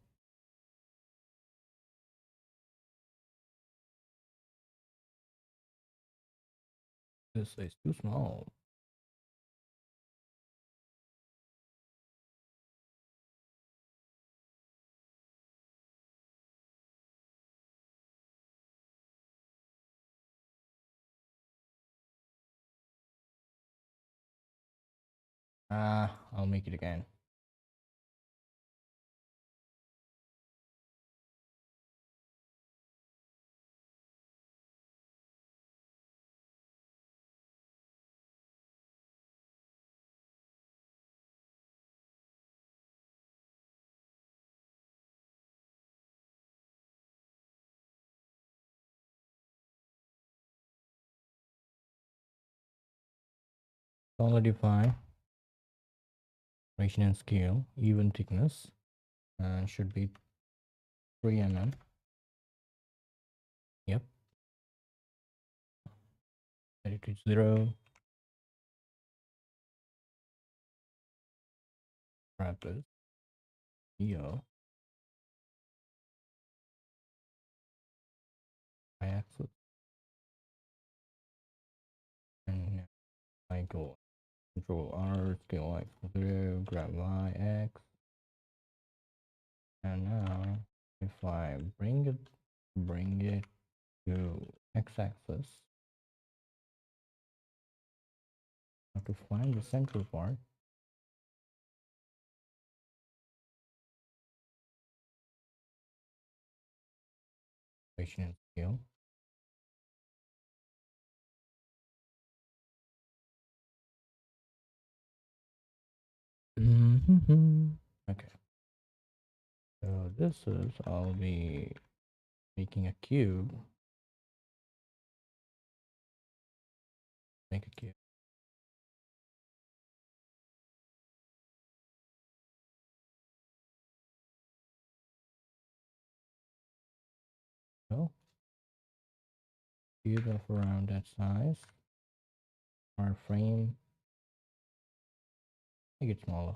This is too small. I'll make it again. Solidify, duration and scale, even thickness, should be 3 mm. Yep. Set it to 0. Grab this. Here. Y axis. And I go Control R, scale Y equals 0, grab Y, X. And now, if I bring it to X axis, I have to find the central part. Duration and scale. Okay. So this is, I'll be making a cube. Make a cube. So, cube of around that size. Our frame. Make it smaller.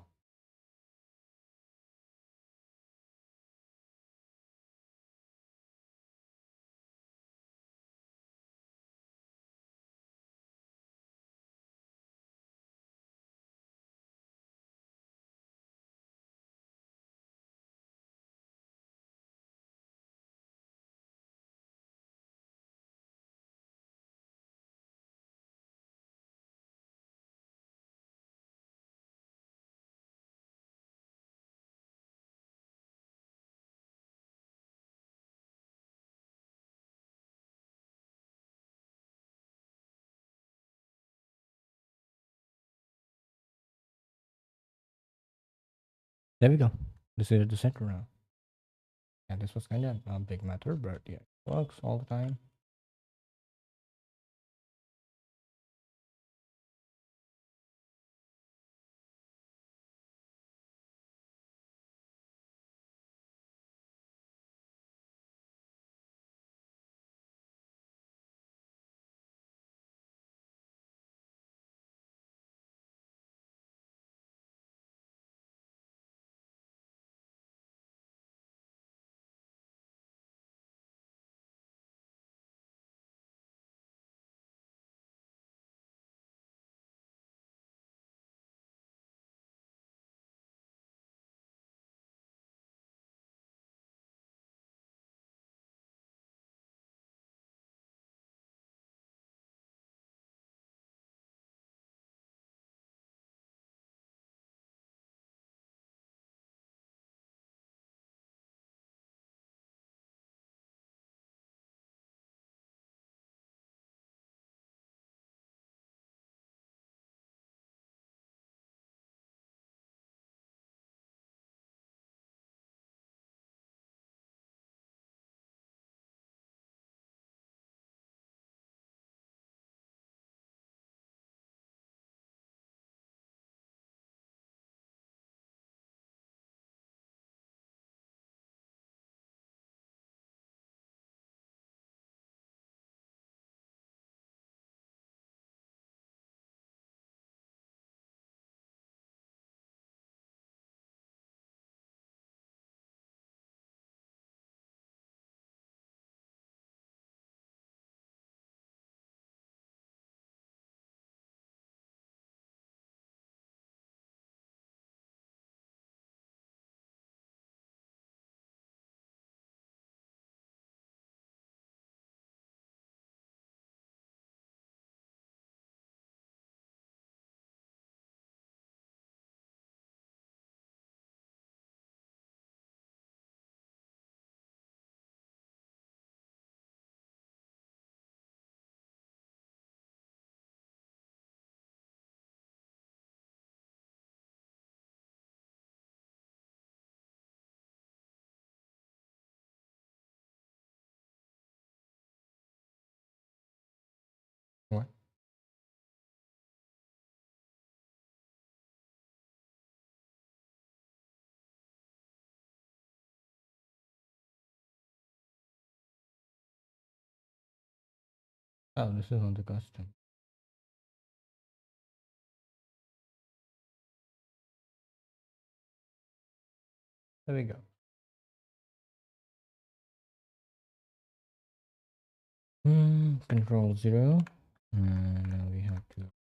There we go. This is the center now. And this was kind of a big matter, but yeah, it works all the time. What? Oh, this is on the custom. There we go. Control 0. And now we have to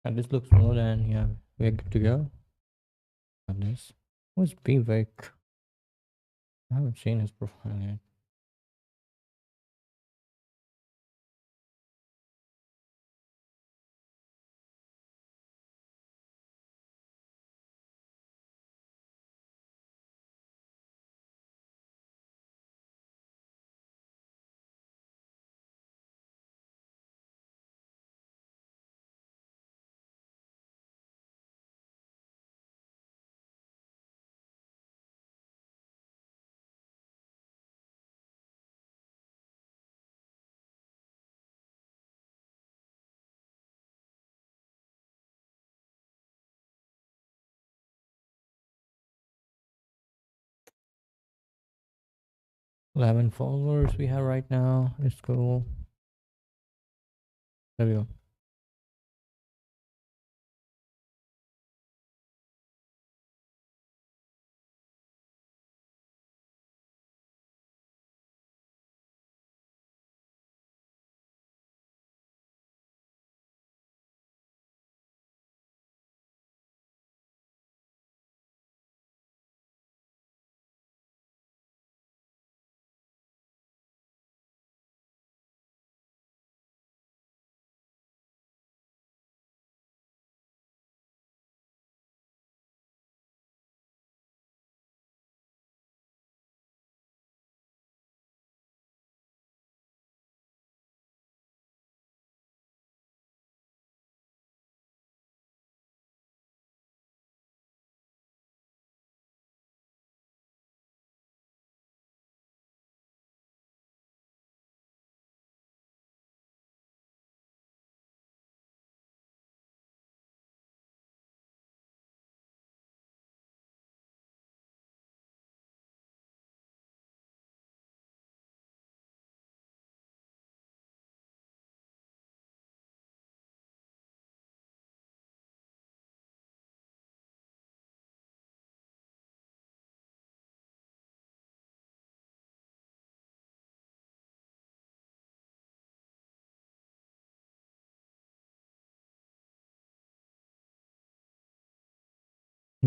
and this looks more than yeah, we're good to go on this. Who's Vivek? I haven't seen his profile yet. 11 followers we have right now. It's cool. There we go.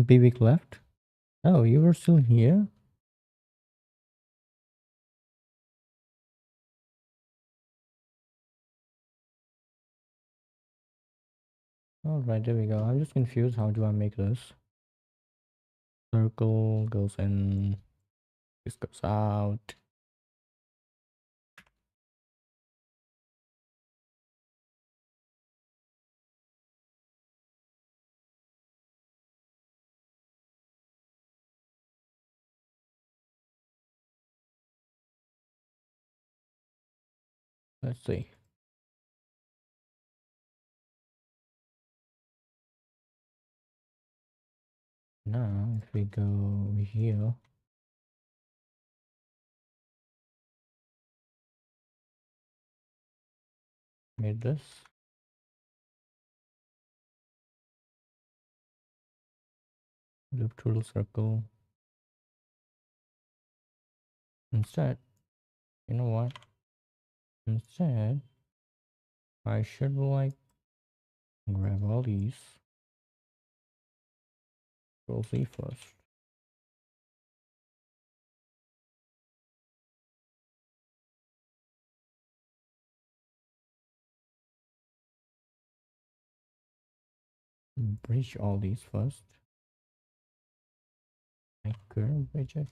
Big left. Oh, you were still here? Alright, there we go. I'm just confused. How do I make this? Circle goes in, this goes out. Let's see. Now, if we go here, made this. Loop through the circle. Instead, you know what? Instead, I should like grab all these. Control Z first. Bridge all these first. I couldn't bridge it.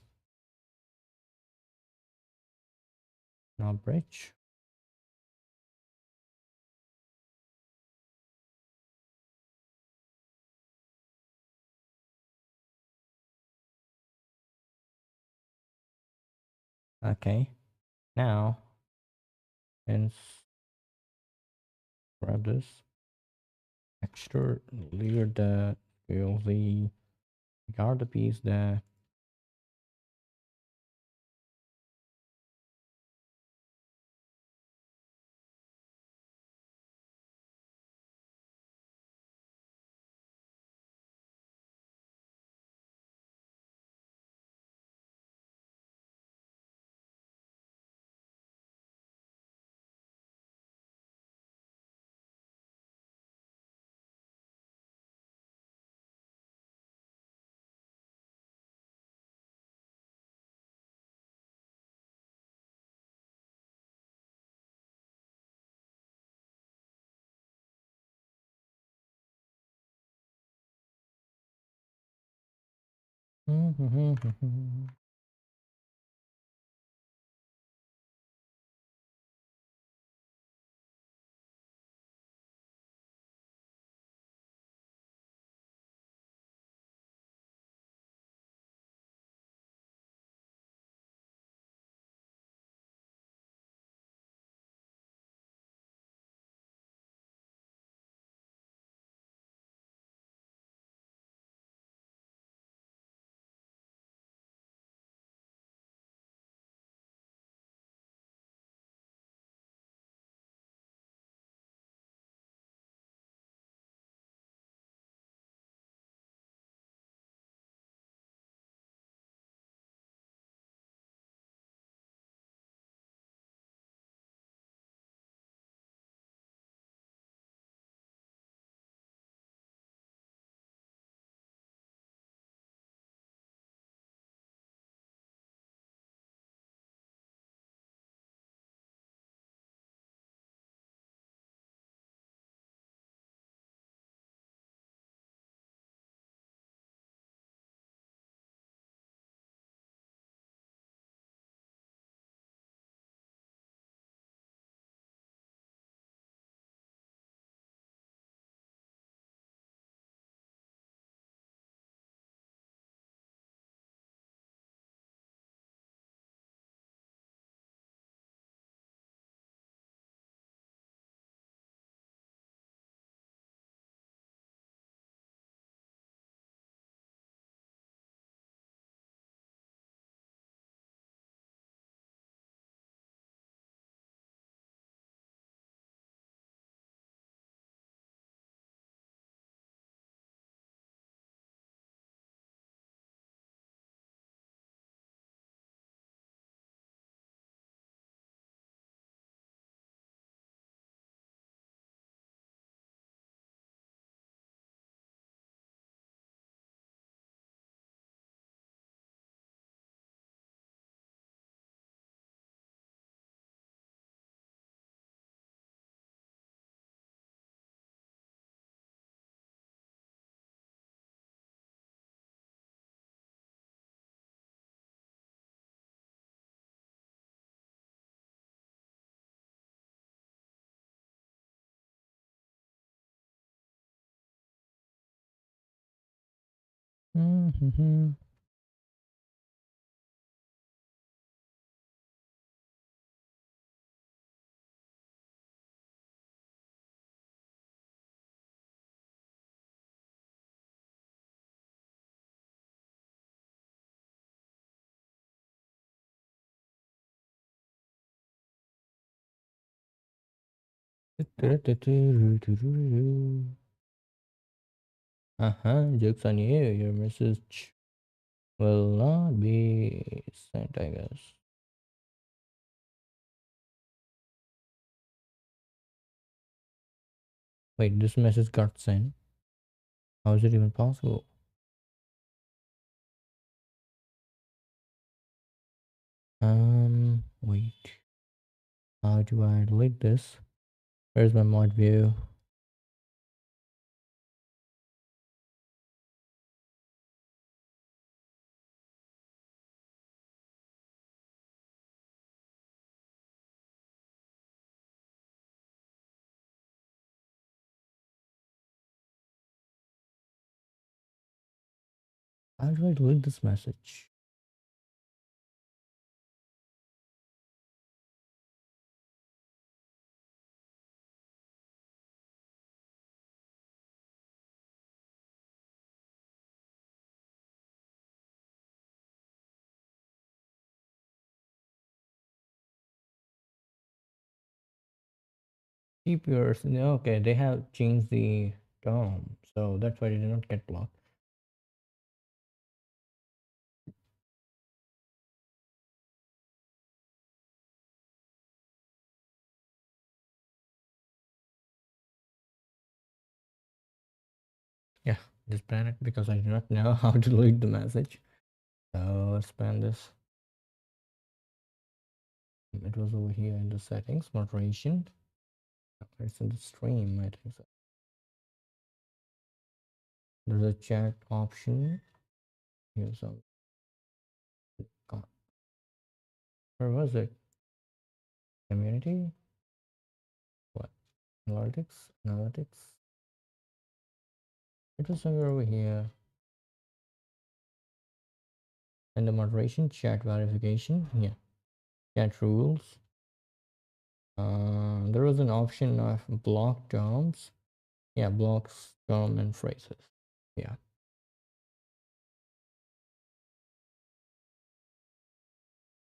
Now bridge. Okay. Now, let's grab this. Extrude, layer that. We'll see. Guard the piece there. Mhm. Jokes on you. Your message will not be sent, I guess. Wait, this message got sent. How is it even possible? Wait. How do I delete this? Where's my mod view? How do I delete this message? Keep yours. No, okay, they have changed the DOM, so that's why they did not get blocked. Yeah, just ban it because I do not know how to delete the message. So let's ban this. It was over here in the settings, moderation. It's in the stream, I think so. There's a chat option. Here's some. Where was it? Community? What? Analytics? Analytics? It was somewhere over here. And the moderation, chat verification. Yeah. Chat rules. There was an option of block terms. Yeah, blocks, term, and phrases. Yeah.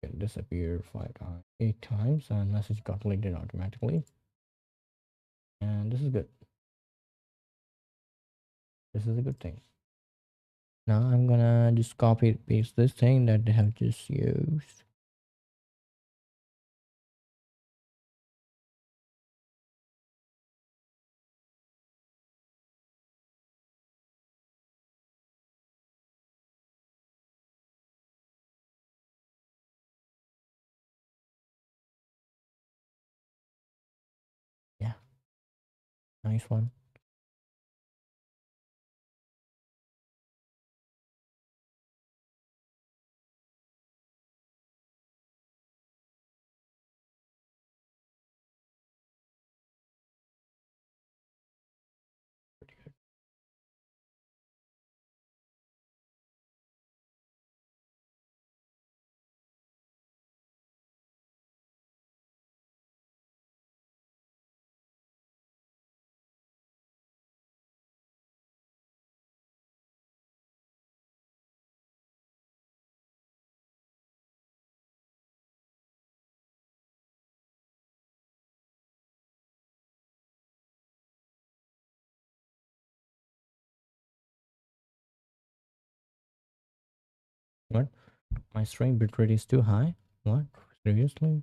It disappeared 5 times, 8 times, and message got deleted automatically. And this is good. This is a good thing. Now I'm gonna just copy paste this thing that they have just used. Yeah, nice one. Pretty good. What? My stream bitrate is too high? What? Seriously?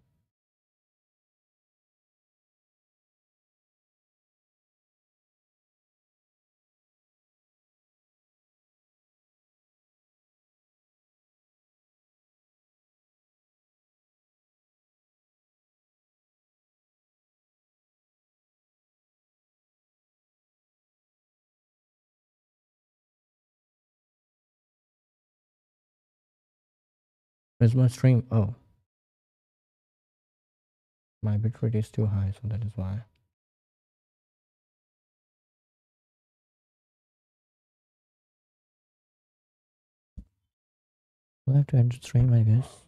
Where's my stream? Oh, my bitrate is too high, so that is why. We'll have to end the stream, I guess.